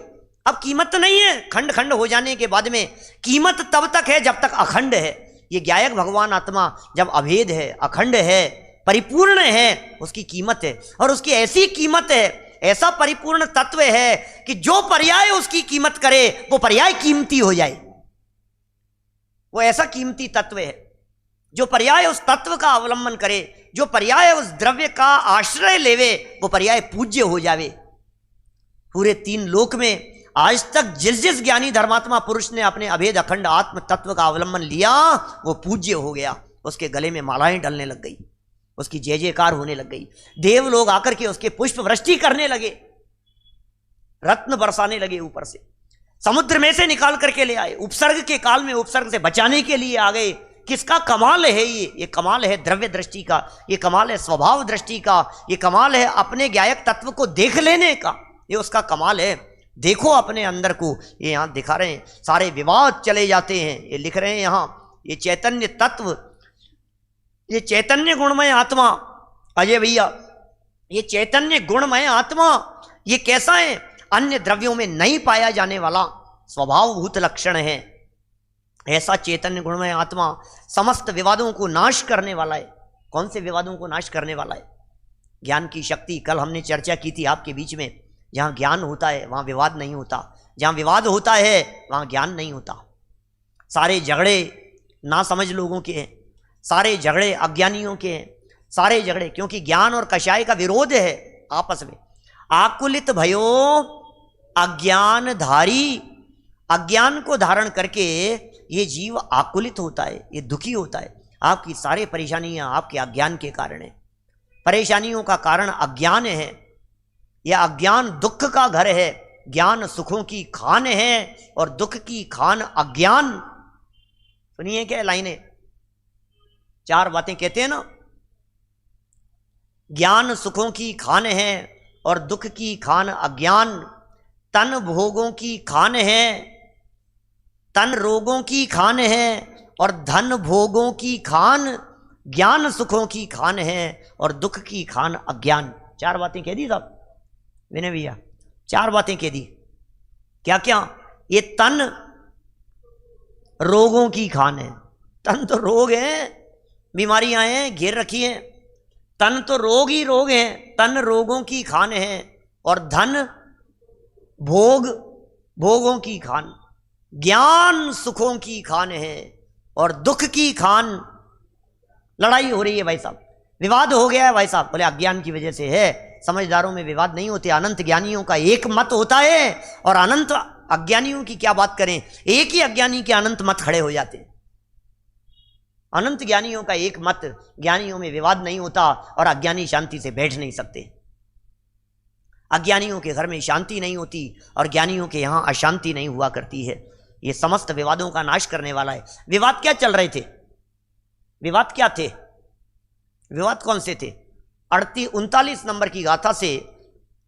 अब कीमत नहीं है। खंड खंड हो जाने के बाद में कीमत तब तक है जब तक अखंड है। ये गायक भगवान आत्मा जब अभेद है, अखंड है, परिपूर्ण है, उसकी कीमत है। और उसकी ऐसी कीमत है, ऐसा परिपूर्ण तत्व है कि जो पर्याय उसकी कीमत करे वो पर्याय कीमती हो जाए। वो ऐसा कीमती तत्व है, जो पर्याय उस तत्व का अवलंबन करे, जो पर्याय उस द्रव्य का आश्रय लेवे, वो पर्याय पूज्य हो जावे। पूरे 3 लोक में आज तक जिस जिस ज्ञानी धर्मात्मा पुरुष ने अपने अभेद अखंड आत्म तत्व का अवलंबन लिया वो पूज्य हो गया। उसके गले में मालाएं डलने लग गई, उसकी जय जयकार होने लग गई। देव लोग आकर के उसके पुष्प वृष्टि करने लगे, रत्न बरसाने लगे ऊपर से, समुद्र में से निकाल करके ले आए। उपसर्ग के काल में उपसर्ग से बचाने के लिए आ गए। किसका कमाल है ये कमाल है द्रव्य दृष्टि का, ये कमाल है स्वभाव दृष्टि का, ये कमाल है अपने गायक तत्व को देख लेने का, ये उसका कमाल है। देखो अपने अंदर को, ये यहाँ दिखा रहे हैं। सारे विवाद चले जाते हैं, ये लिख रहे हैं यहाँ। ये चैतन्य तत्व, ये चैतन्य गुणमय आत्मा, अजय भैया, ये चैतन्य गुणमय आत्मा ये कैसा है? अन्य द्रव्यों में नहीं पाया जाने वाला स्वभावभूत लक्षण है। ऐसा चैतन्य गुणमय आत्मा समस्त विवादों को नाश करने वाला है। कौन से विवादों को नाश करने वाला है? ज्ञान की शक्ति। कल हमने चर्चा की थी आपके बीच में, जहाँ ज्ञान होता है वहाँ विवाद नहीं होता, जहाँ विवाद होता है वहाँ ज्ञान नहीं होता। सारे झगड़े ना समझ लोगों के हैं, सारे झगड़े अज्ञानियों के हैं, सारे झगड़े क्योंकि ज्ञान और कषाय का विरोध है आपस में। आकुलित भयो अज्ञानधारी, अज्ञान को धारण करके ये जीव आकुलित होता है, ये दुखी होता है। आपकी सारी परेशानियां आपके अज्ञान के कारण है। परेशानियों का कारण अज्ञान है। यह अज्ञान दुख का घर है। ज्ञान सुखों की खान है और दुख की खान अज्ञान। सुनिए क्या लाइनें, 4 बातें कहते हैं ना। ज्ञान सुखों की खान है और दुख की खान अज्ञान, तन भोगों की खान है तन रोगों की खान है और धन भोगों की खान, ज्ञान सुखों की खान है और दुख की खान अज्ञान। 4 बातें कह दी साहब विनय भैया, 4 बातें कह दी। क्या क्या? ये तन रोगों की खान है। तन तो रोग है, बीमारियां हैं, घेर रखी हैं। तन तो रोग ही रोग हैं, तन रोगों की खान है और धन भोगों की खान, ज्ञान सुखों की खान है और दुख की खान। लड़ाई हो रही है भाई साहब, विवाद हो गया है भाई साहब। बोले अज्ञान की वजह से है, समझदारों में विवाद नहीं होते, अनंत ज्ञानियों का एक मत होता है और अनंत अज्ञानियों की क्या बात करें, एक ही अज्ञानी के अनंत मत खड़े हो जाते हैं। अनंत ज्ञानियों का एक मत, ज्ञानियों में विवाद नहीं होता और अज्ञानी शांति से बैठ नहीं सकते। अज्ञानियों के घर में शांति नहीं होती और ज्ञानियों के यहां अशांति नहीं हुआ करती है। ये समस्त विवादों का नाश करने वाला है। विवाद क्या चल रहे थे? विवाद क्या थे? विवाद कौन से थे? 39 नंबर की गाथा से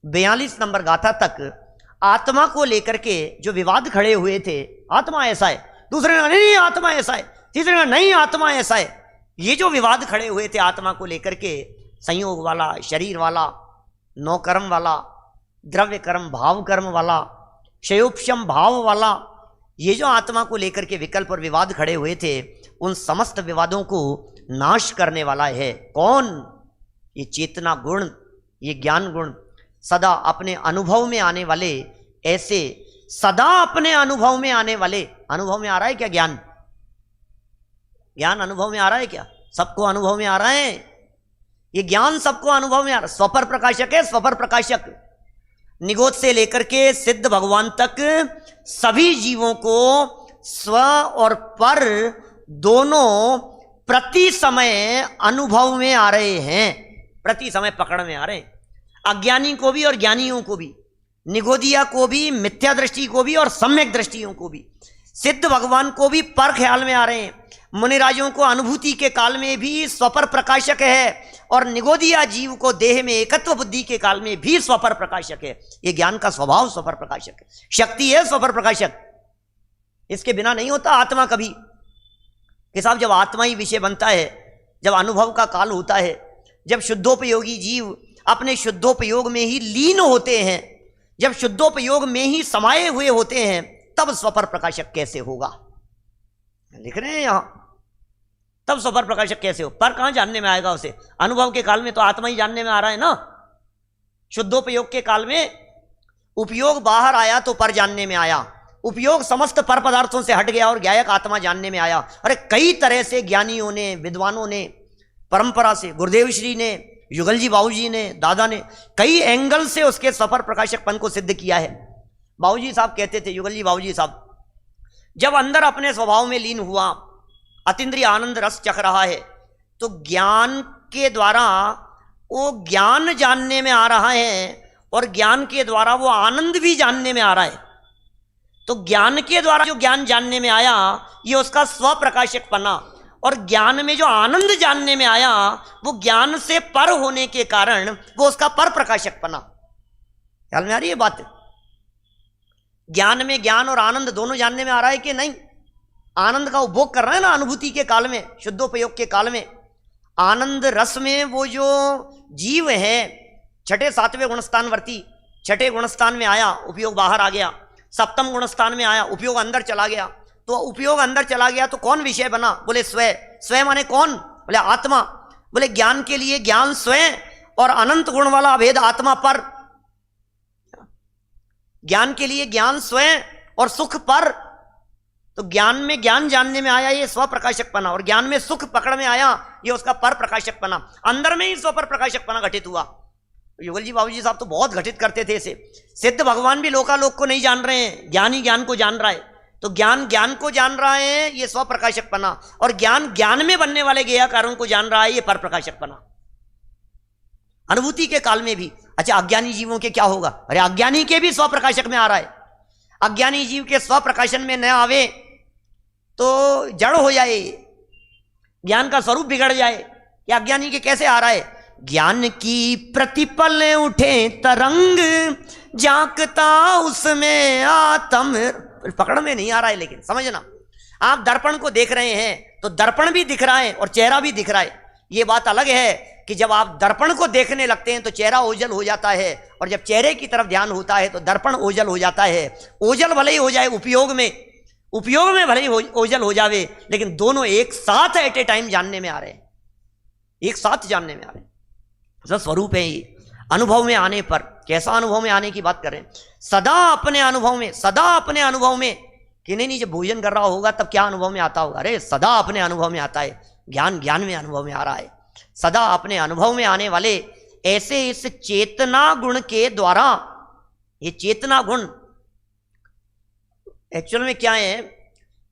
42 नंबर गाथा तक आत्मा को लेकर के जो विवाद खड़े हुए थे, आत्मा ऐसा है, दूसरे ने नहीं आत्मा ऐसा है, तीसरे ने नहीं आत्मा ऐसा है। ये जो विवाद खड़े हुए थे आत्मा को लेकर के, संयोग वाला, शरीर वाला, नौकर्म वाला, द्रव्य कर्म भाव कर्म वाला, क्षयोपशम भाव वाला, ये जो आत्मा को लेकर के विकल्प और विवाद खड़े हुए थे, उन समस्त विवादों को नाश करने वाला है कौन? ये चेतना गुण, ये ज्ञान गुण, सदा अपने अनुभव में आने वाले, ऐसे सदा अपने अनुभव में आने वाले। अनुभव में आ रहा है क्या ज्ञान? ज्ञान अनुभव में आ रहा है क्या? सबको अनुभव में आ रहा है ये ज्ञान, सबको अनुभव में आ रहा है। स्वपर प्रकाशक है, स्वपर प्रकाशक। निगोद से लेकर के सिद्ध भगवान तक सभी जीवों को स्व और पर दोनों प्रति समय अनुभव में आ रहे हैं, प्रति समय पकड़ में आ रहे हैं। अज्ञानी को भी और ज्ञानियों को भी, निगोदिया को भी, मिथ्या दृष्टि को भी और सम्यक दृष्टियों को भी, सिद्ध भगवान को भी पर ख्याल में आ रहे हैं। मुनिराजों को अनुभूति के काल में भी स्वपर प्रकाशक है और निगोदिया जीव को देह में एकत्व बुद्धि के काल में भी स्वपर प्रकाशक है। ये ज्ञान का स्वभाव स्वपर प्रकाशक है, शक्ति है स्वपर प्रकाशक। इसके बिना नहीं होता आत्मा कभी कि साहब। जब आत्मा ही विषय बनता है, जब अनुभव का काल होता है, जब शुद्धोपयोगी जीव अपने शुद्धोपयोग में ही लीन होते हैं, जब शुद्धोपयोग में ही समाये हुए होते हैं, तब स्वपर प्रकाशक कैसे होगा? लिख रहे हैं यहां, तब स्वपर प्रकाशक कैसे हो? पर कहां जानने में आएगा उसे? अनुभव के काल में तो आत्मा ही जानने में आ रहा है ना। शुद्धोपयोग के काल में उपयोग बाहर आया तो पर जानने में आया, उपयोग समस्त पर पदार्थों से हट गया और ज्ञायक आत्मा जानने में आया। अरे कई तरह से ज्ञानियों ने, विद्वानों ने, परंपरा से, गुरुदेव श्री ने, युगल जी बाबूजी ने, दादा ने कई एंगल से उसके स्वपर प्रकाशकपन को सिद्ध किया है। बाबूजी साहब कहते थे, युगल जी बाबूजी साहब, जब अंदर अपने स्वभाव में लीन हुआ, अतीन्द्रिय आनंद रस चख रहा है, तो ज्ञान के द्वारा वो ज्ञान जानने में आ रहा है और ज्ञान के द्वारा वो आनंद भी जानने में आ रहा है। तो ज्ञान के द्वारा जो ज्ञान जानने में आया, ये उसका स्वप्रकाशकपना, और ज्ञान में जो आनंद जानने में आया, वो ज्ञान से पर होने के कारण वो उसका पर प्रकाशकपना। ख्याल में आ रही है बात? ज्ञान में ज्ञान और आनंद दोनों जानने में आ रहा है कि नहीं? आनंद का उपभोग कर रहे हैं ना अनुभूति के काल में, शुद्धोपयोग के काल में। आनंद रस में वो जो जीव है, छठे सातवें गुणस्थानवर्ती, छठे गुणस्थान में आया, उपयोग बाहर आ गया, सप्तम गुणस्थान में आया, उपयोग अंदर चला गया। तो उपयोग अंदर चला गया तो कौन विषय बना? बोले स्वयं। स्वयं माने कौन? बोले आत्मा। बोले ज्ञान के लिए ज्ञान स्वयं और अनंत गुण वाला अभेद आत्मा पर। ज्ञान के लिए ज्ञान स्वयं और सुख पर। तो ज्ञान में ज्ञान जानने में आया ये स्वप्रकाशकपना, और ज्ञान में सुख पकड़ में आया ये उसका पर प्रकाशकपना। अंदर में ही स्वपर प्रकाशकपना घटित हुआ। युगल जी बाबूजी साहब तो बहुत घटित करते थे इसे। सिद्ध भगवान भी लोकालोक को नहीं जान रहे हैं, ज्ञान ही ज्ञान को जान रहा है। तो ज्ञान ज्ञान को जान रहा है, ये स्वप्रकाशकपना, और ज्ञान ज्ञान में बनने वाले ज्ञेयकारों को जान रहा है, ये पर प्रकाशकपना। अनुभूति के काल में भी। अच्छा, अज्ञानी जीवों के क्या होगा? अरे अज्ञानी के भी स्वप्रकाशक में आ रहा है। अज्ञानी जीव के स्वप्रकाशन में न आवे तो जड़ हो जाए, ज्ञान का स्वरूप बिगड़ जाए। या अज्ञानी के कैसे आ रहा है? ज्ञान की प्रतिपल उठे तरंग, झांकता उसमें आत्म पकड़ में नहीं आ रहा है, लेकिन समझना, आप दर्पण को देख रहे हैं तो दर्पण भी दिख रहा है और चेहरा भी दिख रहा है। ये बात अलग है कि जब आप दर्पण को देखने लगते हैं तो चेहरा ओझल हो जाता है, और जब चेहरे की तरफ ध्यान होता है तो दर्पण ओझल हो जाता है। ओझल भले ही हो जाए उपयोग में भले ही ओझल हो जावे, लेकिन दोनों एक साथ एट ए टाइम जानने में आ रहे हैं, एक साथ जानने में आ रहे हैं। तो स्वरूप है ये। अनुभव में आने पर, कैसा अनुभव में आने की बात कर रहे हैं? सदा अपने अनुभव में, सदा अपने अनुभव में, कि नहीं जब भोजन कर रहा होगा तब क्या अनुभव में आता होगा? अरे सदा अपने अनुभव में आता है, ज्ञान में अनुभव में आ रहा है। सदा अपने अनुभव में आने वाले ऐसे इस चेतना गुण के द्वारा, ये चेतना गुण एक्चुअल में क्या है?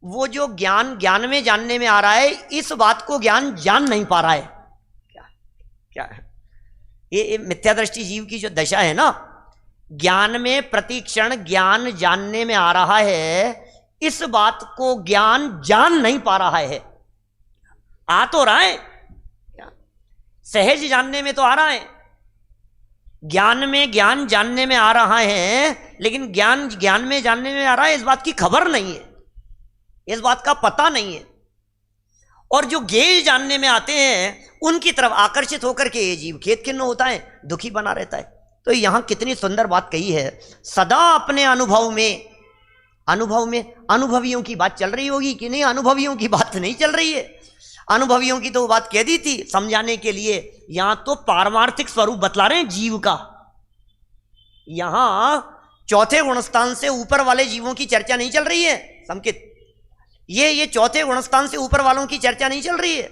वो जो ज्ञान में जानने में आ रहा है, इस बात को ज्ञान जान नहीं पा रहा है। क्या ये मिथ्या दृष्टि जीव की जो दशा है ना, ज्ञान में प्रतिक्षण ज्ञान जानने में आ रहा है, इस बात को ज्ञान जान नहीं पा रहा है। आ तो रहा है, सहज जानने में तो आ रहा है, ज्ञान में ज्ञान जानने में आ रहा है, लेकिन ज्ञान में जानने में आ रहा है, इस बात की खबर नहीं है, इस बात का पता नहीं है। और जो ज्ञेय जानने में आते हैं उनकी तरफ आकर्षित होकर के ये जीव खेद खिन्न होता है, दुखी बना रहता है। तो यहां कितनी सुंदर बात कही है, सदा अपने अनुभव में। अनुभवियों की बात चल रही होगी कि नहीं? अनुभवियों की बात नहीं चल रही है। अनुभवियों की तो वो बात कह दी थी समझाने के लिए, यहां तो पारमार्थिक स्वरूप बतला रहे हैं जीव का। यहां चौथे गुणस्थान से ऊपर वाले जीवों की चर्चा नहीं चल रही है संकित, ये चौथे गुणस्थान से ऊपर वालों की चर्चा नहीं चल रही है।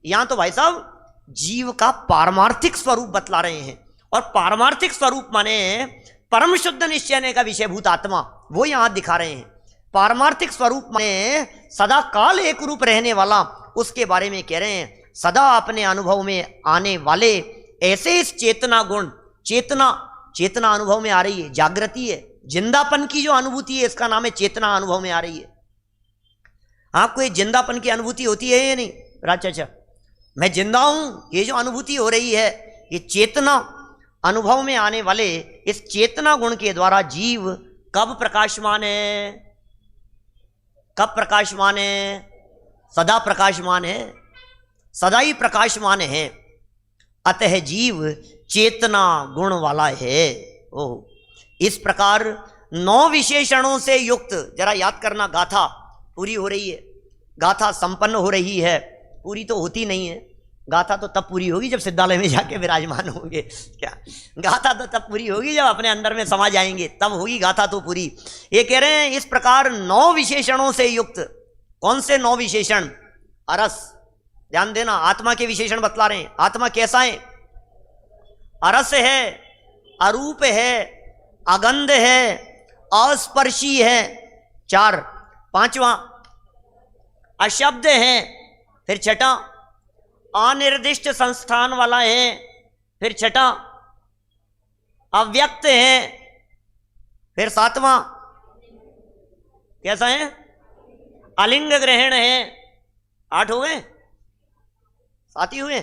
यहां तो भाई साहब जीव का पारमार्थिक स्वरूप बतला रहे हैं, और पारमार्थिक स्वरूप माने परम शुद्ध निश्चय का विषयभूत आत्मा, वो यहां दिखा रहे हैं। पारमार्थिक स्वरूप माने सदा काल एक रूप रहने वाला, उसके बारे में कह रहे हैं। सदा अपने अनुभव में आने वाले ऐसे इस चेतना गुण, चेतना अनुभव में आ रही है, जागृति है, जिंदापन की जो अनुभूति है, इसका नाम है चेतना अनुभव में आ रही है। आपको ये जिंदापन की अनुभूति होती है या नहीं राज चाचा? मैं जिंदा हूं, ये जो अनुभूति हो रही है, ये चेतना अनुभव में आने वाले इस चेतना गुण के द्वारा जीव कब प्रकाशमान है? कब प्रकाशमान है? सदा प्रकाशमान है, सदा ही प्रकाशमान है। अतः जीव चेतना गुण वाला है। ओह, इस प्रकार 9 विशेषणों से युक्त, जरा याद करना, गाथा पूरी हो रही है, गाथा संपन्न हो रही है। पूरी तो होती नहीं है, गाथा तो तब पूरी होगी जब सिद्धालय में जाके विराजमान होंगे। क्या गाथा तो तब पूरी होगी जब अपने अंदर में समा जाएंगे, तब होगी गाथा तो पूरी। ये कह रहे हैं इस प्रकार 9 विशेषणों से युक्त। कौन से 9 विशेषण? अरस, ध्यान देना, आत्मा के विशेषण बतला रहे हैं। आत्मा कैसा है? अरस है, अरूप है, अगंध है, अस्पर्शी है, 4। 5वां अशब्द है, फिर 6ठा अनिर्दिष्ट संस्थान वाला है, फिर 6ठा अव्यक्त है, फिर 7वां कैसा है? अलिंग ग्रहण है। 8 हो गए? 7 ही हुए?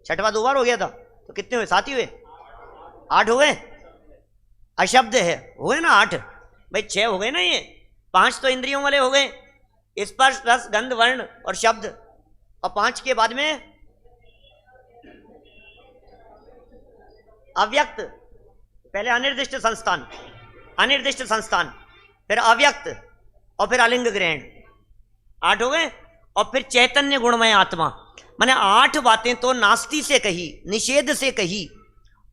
6वां 2 बार हो गया था, तो कितने हुए? 7 ही हुए? 8 हो गए? अशब्द है, हो गए ना 8 भाई, 6 हो गए ना, ये 5 तो इंद्रियों वाले हो गए, स्पर्श रस गंध वर्ण और शब्द, और 5 के बाद में अव्यक्त, पहले अनिर्दिष्ट संस्थान, फिर अव्यक्त, और फिर अलिंग ग्रहण। 8 हो गए। और फिर चैतन्य गुणमय आत्मा। मैंने 8 बातें तो नास्ति से कही, निषेध से कही,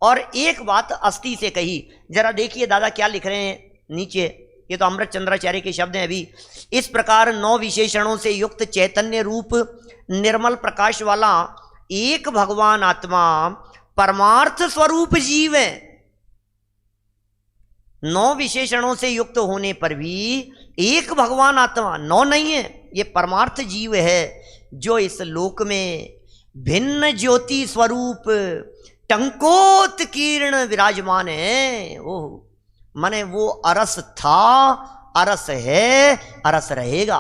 और एक बात अस्ति से कही। जरा देखिए दादा क्या लिख रहे हैं नीचे, ये तो अमृत चंद्राचार्य के शब्द हैं अभी। इस प्रकार 9 विशेषणों से युक्त चैतन्य रूप निर्मल प्रकाश वाला एक भगवान आत्मा परमार्थ स्वरूप जीव है। 9 विशेषणों से युक्त होने पर भी एक भगवान आत्मा, 9 नहीं है, ये परमार्थ जीव है, जो इस लोक में भिन्न ज्योति स्वरूप टंकोत्कीर्ण विराजमान है। ओह, माने वो अरस था, अरस है, अरस रहेगा।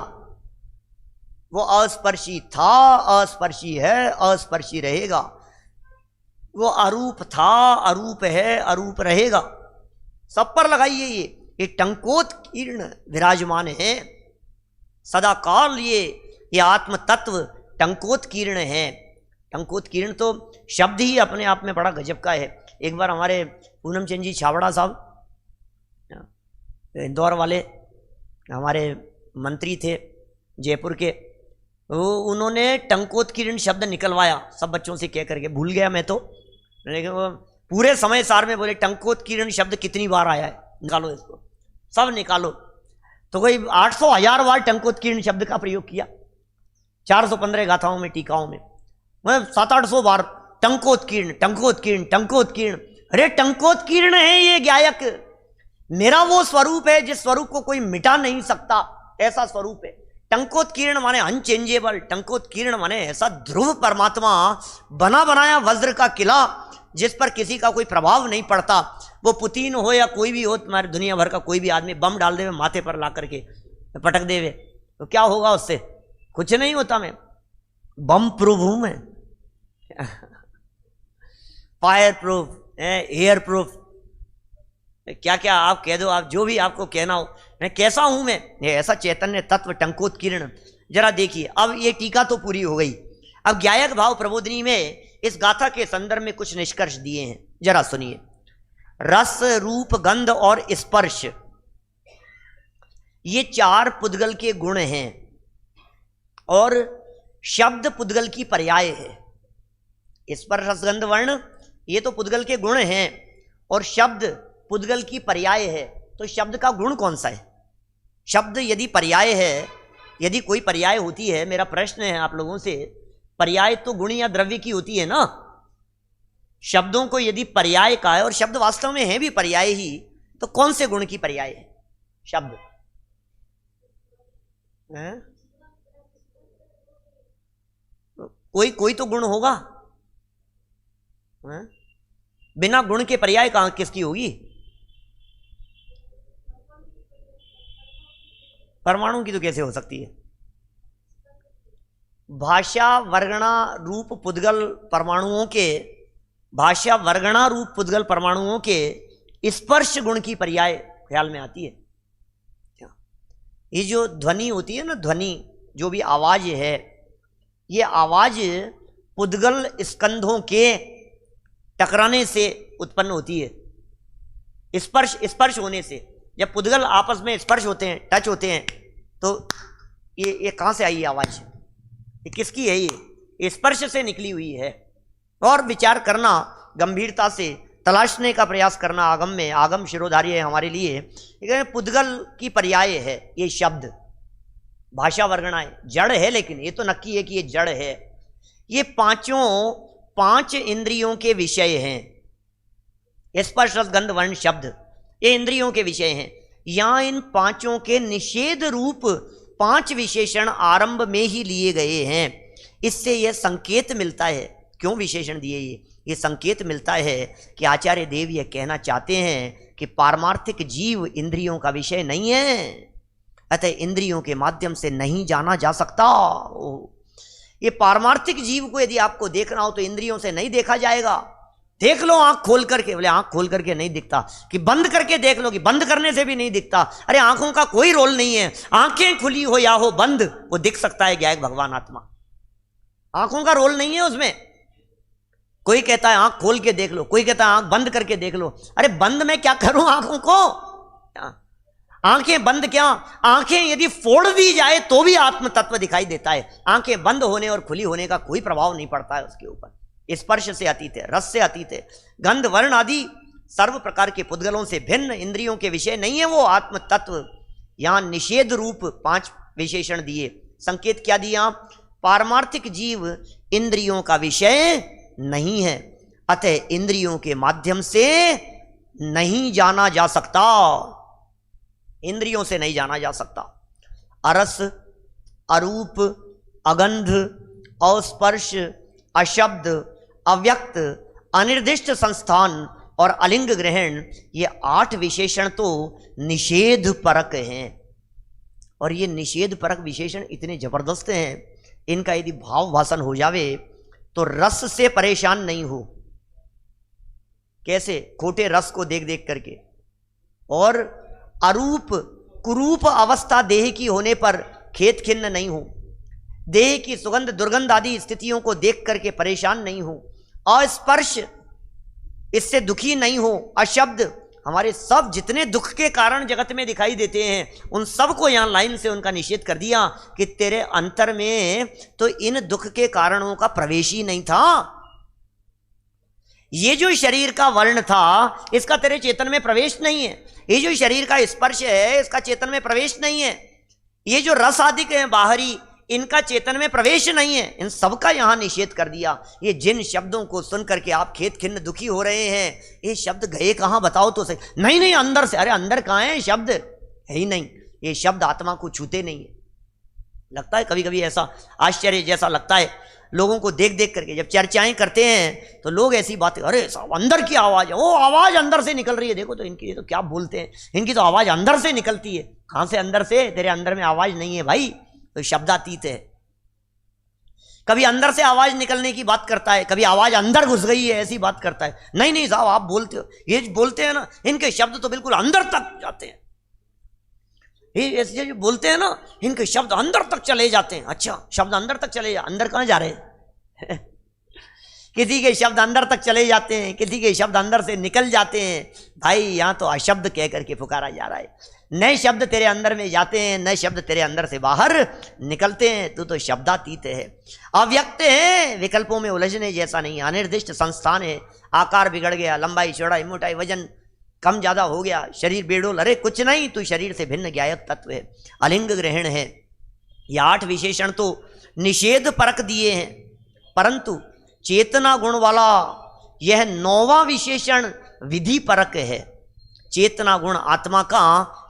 वो अस्पर्शी था, अस्पर्शी है, अस्पर्शी रहेगा। वो अरूप था, अरूप है, अरूप रहेगा। सब पर लगाइए। ये टंकोत्कीर्ण विराजमान है सदा काल। ये आत्म तत्व टंकोत्कीर्ण है। टंकोत्कीर्ण तो शब्द ही अपने आप में बड़ा गजब का है। एक बार हमारे पूनम चंद जी छाबड़ा साहब इंदौर वाले हमारे मंत्री थे जयपुर के, वो उन्होंने टंकोत्कीर्ण शब्द निकलवाया सब बच्चों से कह करके, भूल गया मैं तो, लेकिन वो पूरे समय सार में बोले टंकोत्कीर्ण शब्द कितनी बार आया है, निकालो इसको, सब निकालो। तो कोई 800,000 बार टंकोत्कीर्ण शब्द का प्रयोग किया 415 गाथाओं में, टीकाओं में, मतलब 700-800 बार टंकोत्कीर्ण टंकोत्कीर्ण टंकोत्कीर्ण। अरे टंकोत्कीर्ण है ये गायक, मेरा वो स्वरूप है जिस स्वरूप को कोई मिटा नहीं सकता, ऐसा स्वरूप है। टंकोत्कीर्ण माने अनचेंजेबल, टंकोत्कीर्ण माने ऐसा ध्रुव परमात्मा, बना बनाया वज्र का किला जिस पर किसी का कोई प्रभाव नहीं पड़ता। वो पुतिन हो या कोई भी हो, तुम्हारे दुनिया भर का कोई भी आदमी बम डाल देवे माथे पर ला करके, पटक देवे, तो क्या होगा उससे? कुछ नहीं होता। मैं बम प्रूफ हूं, मैं फायर प्रूफ, एयर प्रूफ, क्या क्या आप कह दो, आप जो भी आपको कहना हो। मैं कैसा हूं? मैं ये ऐसा चैतन्य तत्व टंकोत्कीर्ण। जरा देखिए, अब ये टीका तो पूरी हो गई। अब गायक भाव प्रबोधिनी में इस गाथा के संदर्भ में कुछ निष्कर्ष दिए हैं, जरा सुनिए। रस, रूप, गंध और स्पर्श, ये 4 पुद्गल के गुण हैं और शब्द पुद्गल की पर्याय है। स्पर्श, रस, गंध, वर्ण ये तो पुद्गल के गुण हैं और शब्द पुद्गल की पर्याय है। तो शब्द का गुण कौन सा है? शब्द यदि पर्याय है, यदि कोई पर्याय होती है, मेरा प्रश्न है आप लोगों से, पर्याय तो गुण या द्रव्य की होती है ना। शब्दों को यदि पर्याय का है और शब्द वास्तव में है भी पर्याय ही, तो कौन से गुण की पर्याय है शब्द? कोई तो गुण होगा। बिना गुण के पर्याय कहां किसकी होगी? परमाणु की तो कैसे हो सकती है? भाषा वर्गणा रूप पुद्गल परमाणुओं के, भाषा वर्गणा रूप पुद्गल परमाणुओं के स्पर्श गुण की पर्याय ख्याल में आती है। ये जो ध्वनि होती है ना, ध्वनि जो भी आवाज है, ये आवाज पुद्गल स्कंधों के टकराने से उत्पन्न होती है। स्पर्श होने से, जब पुद्गल आपस में स्पर्श होते हैं, टच होते हैं, तो ये कहां से आई ये आवाज? ये किसकी है? ये स्पर्श से निकली हुई है। और विचार करना, गंभीरता से तलाशने का प्रयास करना, आगम में, आगम शिरोधार्य है हमारे लिए। पुद्गल की पर्याय है ये शब्द। भाषा वर्गणाएं जड़ है, लेकिन ये तो नक्की है कि ये जड़ है। ये 5 इंद्रियों के विषय हैं। स्पर्श, रस, गंध, वर्ण, शब्द, ये इंद्रियों के विषय हैं। यहां इन 5 के निषेध रूप 5 विशेषण आरंभ में ही लिए गए हैं। इससे यह संकेत मिलता है, क्यों विशेषण दिए? ये संकेत मिलता है कि आचार्य देव यह कहना चाहते हैं कि पारमार्थिक जीव इंद्रियों का विषय नहीं है, अतः इंद्रियों के माध्यम से नहीं जाना जा सकता। ये पारमार्थिक जीव को यदि आपको देखना हो तो इंद्रियों से नहीं देखा जाएगा। देख लो आंख खोल करके, बोले आंख खोल करके नहीं दिखता, कि बंद करके देख लो, कि बंद करने से भी नहीं दिखता। अरे आंखों का कोई रोल नहीं है, आंखें खुली हो या हो बंद, वो दिख सकता है गायक भगवान आत्मा। आंखों का रोल नहीं है उसमें। कोई कहता है आंख खोल के देख लो, कोई कहता है आंख बंद करके देख लो। अरे बंद मैं क्या करूं आंखों को? आंखें बंद क्या, आंखें यदि फोड़ दी जाए तो भी आत्म तत्व दिखाई देता है। आंखें बंद होने और खुली होने का कोई प्रभाव नहीं पड़ता है उसके ऊपर। स्पर्श से अतीत है, रस से अतीत है, गंध, वर्ण आदि सर्व प्रकार के पुद्गलों से भिन्न इंद्रियों के विषय नहीं है वो आत्म तत्व। यहां निषेध रूप 5 विशेषण दिए। संकेत क्या दिया? पारमार्थिक जीव इंद्रियों का विषय नहीं है, अतः इंद्रियों के माध्यम से नहीं जाना जा सकता। इंद्रियों से नहीं जाना जा सकता। अरस, अरूप, अगंध, अस्पर्श, अशब्द, अव्यक्त, अनिर्दिष्ट संस्थान और अलिंग ग्रहण, ये 8 विशेषण तो निषेध परक हैं। और ये निषेध परक विशेषण इतने जबरदस्त हैं, इनका यदि भाव भाषण हो जावे तो रस से परेशान नहीं हो। कैसे? खोटे रस को देख देख करके, और अरूप कुरूप अवस्था देह की होने पर खेत खिन्न नहीं हूं, देह की सुगंध दुर्गंध आदि स्थितियों को देख करके परेशान नहीं हूं, अस्पर्श इससे दुखी नहीं हूं, अशब्द हमारे सब जितने दुख के कारण जगत में दिखाई देते हैं उन सब को यहां लाइन से उनका निषेध कर दिया कि तेरे अंतर में तो इन दुख के कारणों का प्रवेश ही नहीं था। ये जो शरीर का वर्ण था इसका तेरे चेतन में प्रवेश नहीं है, ये जो शरीर का स्पर्श है इसका चेतन में प्रवेश नहीं है, ये जो रस आदि के हैं बाहरी इनका चेतन में प्रवेश नहीं है, इन सबका यहां निषेध कर दिया। ये जिन शब्दों को सुन करके आप खेत खिन्न दुखी हो रहे हैं, ये शब्द गए कहां बताओ तो सही। नहीं नहीं अंदर से, अरे अंदर कहां है, शब्द है ही नहीं, ये शब्द आत्मा को छूते नहीं है। लगता है कभी कभी ऐसा आश्चर्य जैसा लगता है लोगों को देख देख करके, जब चर्चाएं करते हैं तो लोग ऐसी बातें, अरे साहब अंदर की आवाज है, वो आवाज अंदर से निकल रही है, देखो तो इनकी तो क्या बोलते हैं, इनकी तो आवाज अंदर से निकलती है। कहां से अंदर से, तेरे अंदर में आवाज नहीं है भाई, तो शब्दातीत है। कभी अंदर से आवाज निकलने की बात करता है, कभी आवाज अंदर घुस गई है ऐसी बात करता है। नहीं नहीं साहब आप बोलते हो, ये बोलते हैं ना इनके शब्द तो बिल्कुल अंदर तक जाते हैं, ये ऐसे जो बोलते हैं ना इनके शब्द अंदर तक चले जाते हैं। अच्छा शब्द अंदर तक चले जा, अंदर कहां जा रहे हैं किसी के शब्द अंदर तक चले जाते हैं, किसी के शब्द अंदर से निकल जाते हैं। भाई यहां तो अशब्द कह करके पुकारा जा रहा है, नए शब्द तेरे अंदर में जाते हैं, नए शब्द तेरे अंदर से बाहर निकलते हैं। तू तो शब्दातीत है, अव्यक्त है, विकल्पों में उलझने जैसा नहीं, अनिर्दिष्ट संस्थान है। आकार बिगड़ गया, लंबाई चौड़ाई मोटाई वजन कम ज्यादा हो गया, शरीर बेडोल, अरे कुछ नहीं, तू शरीर से भिन्न ज्ञायक तत्व है, अलिंग ग्रहण है। ये 8 विशेषण तो निषेध परक दिए हैं, परंतु चेतना गुण वाला यह 9वां विशेषण विधि परक है। चेतना गुण आत्मा का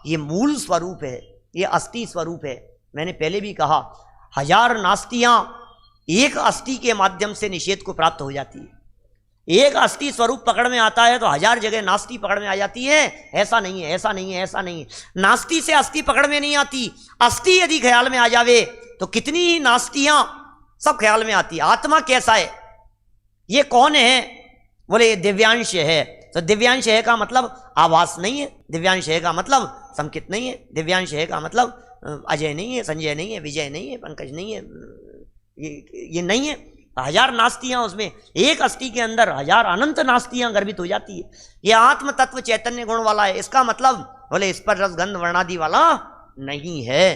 ये मूल स्वरूप है, ये अस्थि स्वरूप है। मैंने पहले भी कहा 1000 नास्तियां एक अस्थि के माध्यम से निषेध को प्राप्त हो जाती है। एक अस्थि स्वरूप पकड़ में आता है तो 1000 जगह नास्ति पकड़ में आ जाती है। ऐसा नहीं है, ऐसा नहीं है, ऐसा नहीं है। नास्ति से अस्थि पकड़ में नहीं आती, अस्थि यदि ख्याल में आ जावे तो कितनी ही नास्तियां सब ख्याल में आती है। आत्मा कैसा है, ये कौन है, बोले ये दिव्यांश है। तो दिव्यांश है का मतलब आभास नहीं है, दिव्यांश है का मतलब संकित नहीं है, दिव्यांश है का मतलब अजय नहीं है, संजय नहीं है, विजय नहीं है, पंकज नहीं है, ये नहीं है। 1000 नास्तियां, उसमें एक अस्थि के अंदर 1000 अनंत नास्तियां गर्भित हो जाती है। ये आत्म तत्व चैतन्य गुण वाला है, इसका मतलब बोले इस पर रस गंध वर्णादि वाला नहीं है।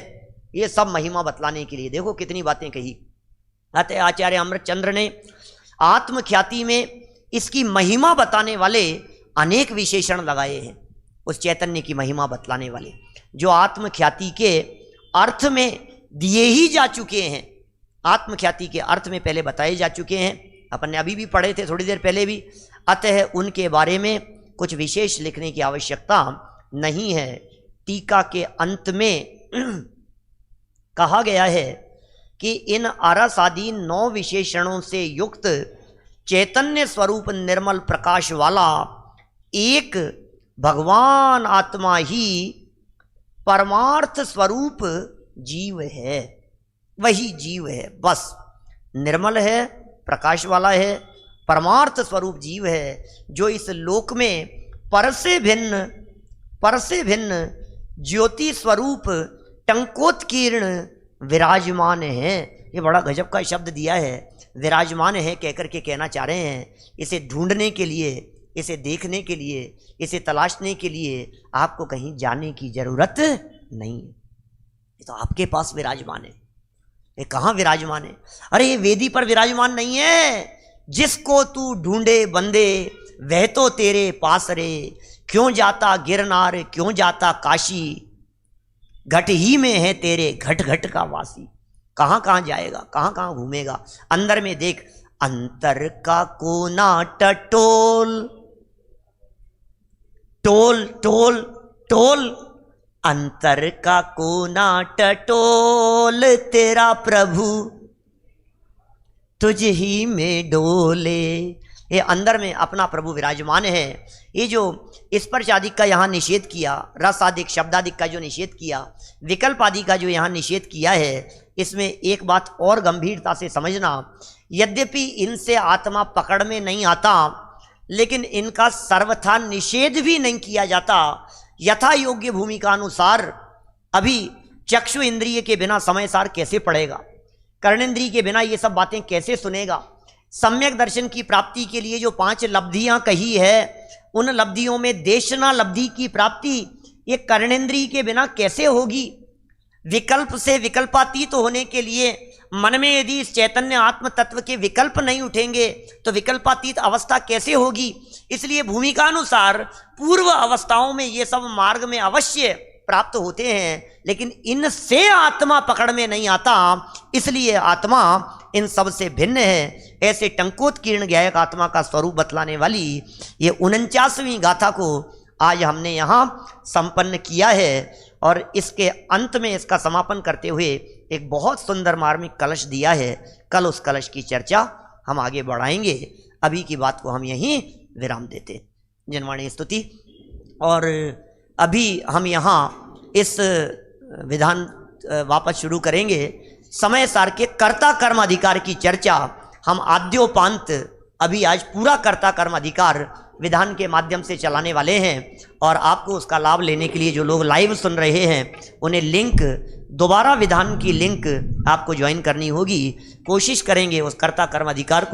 ये सब महिमा बतलाने के लिए देखो कितनी बातें कही। अतः आचार्य अमृतचंद्र ने आत्म ख्याति में इसकी महिमा बताने वाले अनेक विशेषण लगाए हैं, उस चैतन्य की महिमा बतलाने वाले जो आत्म ख्याति के अर्थ में दिए ही जा चुके हैं। आत्म ख्याति के अर्थ में पहले बताए जा चुके हैं, अपन ने अभी भी पढ़े थे थोड़ी देर पहले भी। अतः उनके बारे में कुछ विशेष लिखने की आवश्यकता नहीं है। टीका के अंत में कहा गया है कि इन आरस आदि 9 विशेषणों से युक्त चैतन्य स्वरूप निर्मल प्रकाश वाला एक भगवान आत्मा ही परमार्थ स्वरूप जीव है, वही जीव है। बस निर्मल है, प्रकाश वाला है, परमार्थ स्वरूप जीव है, जो इस लोक में पर से भिन्न ज्योति स्वरूप टंकोत्कीर्ण विराजमान है। ये बड़ा गजब का शब्द दिया है, विराजमान है कहकर के कहना चाह रहे हैं। इसे ढूंढने के लिए, इसे देखने के लिए, इसे तलाशने के लिए आपको कहीं जाने की जरूरत नहीं है, ये तो आपके पास विराजमान है। ये कहाँ विराजमान है? अरे ये वेदी पर विराजमान नहीं है। जिसको तू ढूंढे बंदे वह तो तेरे पास रे, क्यों जाता गिरनार क्यों जाता काशी, घट ही में है तेरे घट घट का वासी। कहाँ कहाँ जाएगा, कहाँ कहाँ घूमेगा? अंदर में देख, अंतर का कोना टटोल, टोल टोल टोल, अंतर का कोना टटोल, तेरा प्रभु तुझ ही में डोले। ये अंदर में अपना प्रभु विराजमान है। ये जो स्पर्श आदि का यहाँ निषेध किया, रस आदि शब्दादिक का जो निषेध किया, विकल्प आदि का जो यहाँ निषेध किया है, इसमें एक बात और गंभीरता से समझना। यद्यपि इनसे आत्मा पकड़ में नहीं आता, लेकिन इनका सर्वथा निषेध भी नहीं किया जाता। यथा योग्य भूमिका अनुसार अभी चक्षु इंद्रिय के बिना समय सार कैसे पढ़ेगा, कर्णेंद्रिय के बिना ये सब बातें कैसे सुनेगा। सम्यक दर्शन की प्राप्ति के लिए जो 5 लब्धियां कही है, उन लब्धियों में देशना लब्धि की प्राप्ति ये कर्णेंद्रिय के बिना कैसे होगी। विकल्प से विकल्पातीत होने के लिए मन में यदि इस चैतन्य आत्म तत्व के विकल्प नहीं उठेंगे तो विकल्पातीत अवस्था कैसे होगी। इसलिए भूमिका अनुसार पूर्व अवस्थाओं में ये सब मार्ग में अवश्य प्राप्त होते हैं, लेकिन इनसे आत्मा पकड़ में नहीं आता, इसलिए आत्मा इन सब से भिन्न है। ऐसे टंकोत्कीर्ण ज्ञायक आत्मा का स्वरूप बतलाने वाली ये 49वीं गाथा को आज हमने यहाँ संपन्न किया है और इसके अंत में इसका समापन करते हुए एक बहुत सुंदर मार्मिक कलश दिया है। कल उस कलश की चर्चा हम आगे बढ़ाएंगे। अभी की बात को हम यहीं विराम देते। जनवाणी स्तुति। और अभी हम यहाँ इस विधान वापस शुरू करेंगे। समय सार के कर्ता कर्म अधिकार की चर्चा हम आद्योपांत अभी आज पूरा कर्ता कर्म अधिकार विधान के माध्यम से चलाने वाले हैं और आपको उसका लाभ लेने के लिए जो लोग लाइव सुन रहे हैं उन्हें लिंक दोबारा विधान की लिंक आपको ज्वाइन करनी होगी। कोशिश करेंगे उस कर्ता कर्म अधिकार को